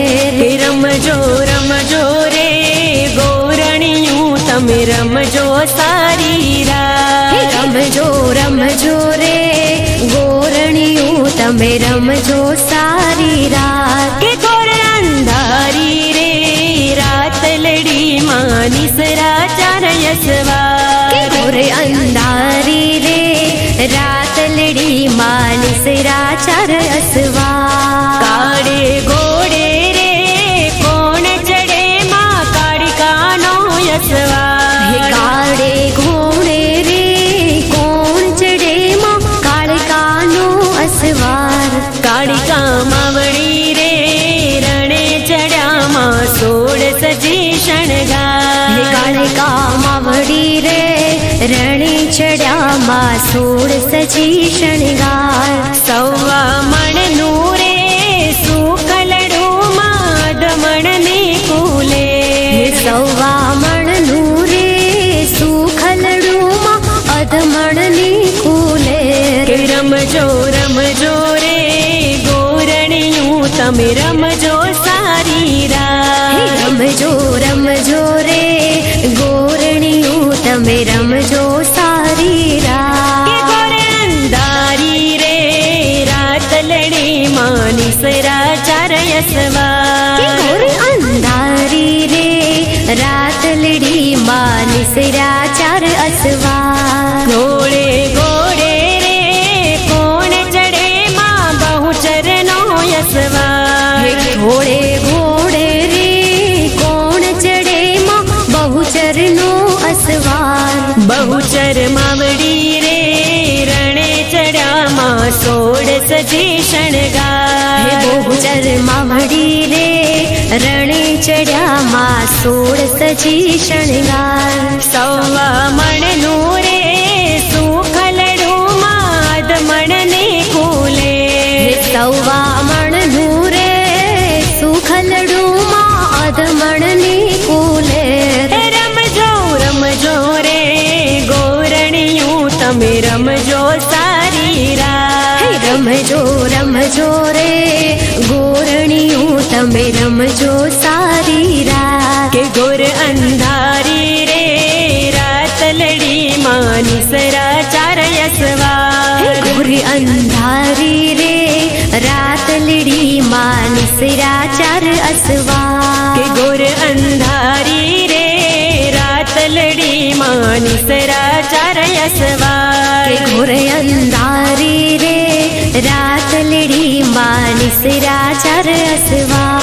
રમજો રમજો રે ગોરણિયું તમે રમજો સારી રાત રમજો રમજો રે ગોરણિયું તમે રમજો સારી રાત કે ગોર અંધારી રે રાત લડી માં નિસરા ચાર યસવા ગોરે અંધારી રે રાત લડી માં નિસરા ચાર અસવા કાળે ઘોડે રે કોણ ચડે માં કાળિકાનો યસવા કાળે ઘોડે રે કોણ ચડે માં કાળિકાનો અસવાર કાળિકા માવડી રે રણે ચડ્યા માં સોળ સજી શણગાર કાળિકા માવડી રે રણે ચડ્યા માં સોળ સજી શણગાર સવા મણનું રે સુખલડું માં અધમણને કુલે સવા મણનું રે સુખલડું માં અધમણની કુલે કે રમજો રમજો રે ગોરણિયું તમે રમજો સારી રાત રમજો રમજો રે ગોરણિયું તમે રમજો સારી કે રાત ગોર અંધારી રે રાત લડી માં નિસરા ચાર યસવા ગોર અંધારી રે રાત લડી માં નિસરા ચાર અસવા ઘોડે ઘોડે રે કોણ ચડે માં બહુચરનો યસવા ઘોડે ઘોડે રે કોણ ચડે માં બહુચરનો અસવાર બહુચર માવડી રે રણે ચડ્યા માં સોળ સજી શણગાર બહુચર માવડી રે રણે ચડ્યા માં સોળ સજી શણગાર સવા મણનું રે સુખલડું માં અધમણને કુલે સવા મણનું રે સુખલડું માં અધમણની કુલે રમજો રમજો રે ગોરણિયું તમે રમજો સારી રાત રમજો રમજો રે ગોરણિયું તમે રમજો સારી રાત કે ગોર અંધારી રે રાત લડી માં નિસરા ચાર યસવા ગોરી અંધારી રે રાત લડી માં નિસરા ચાર અસવા કે ગોર અંધારી રે રાત લડી માં નિસરા ચાર યસવા ઘોર અંધારી રે રાત લડી માં નિસરા ચાર અસવા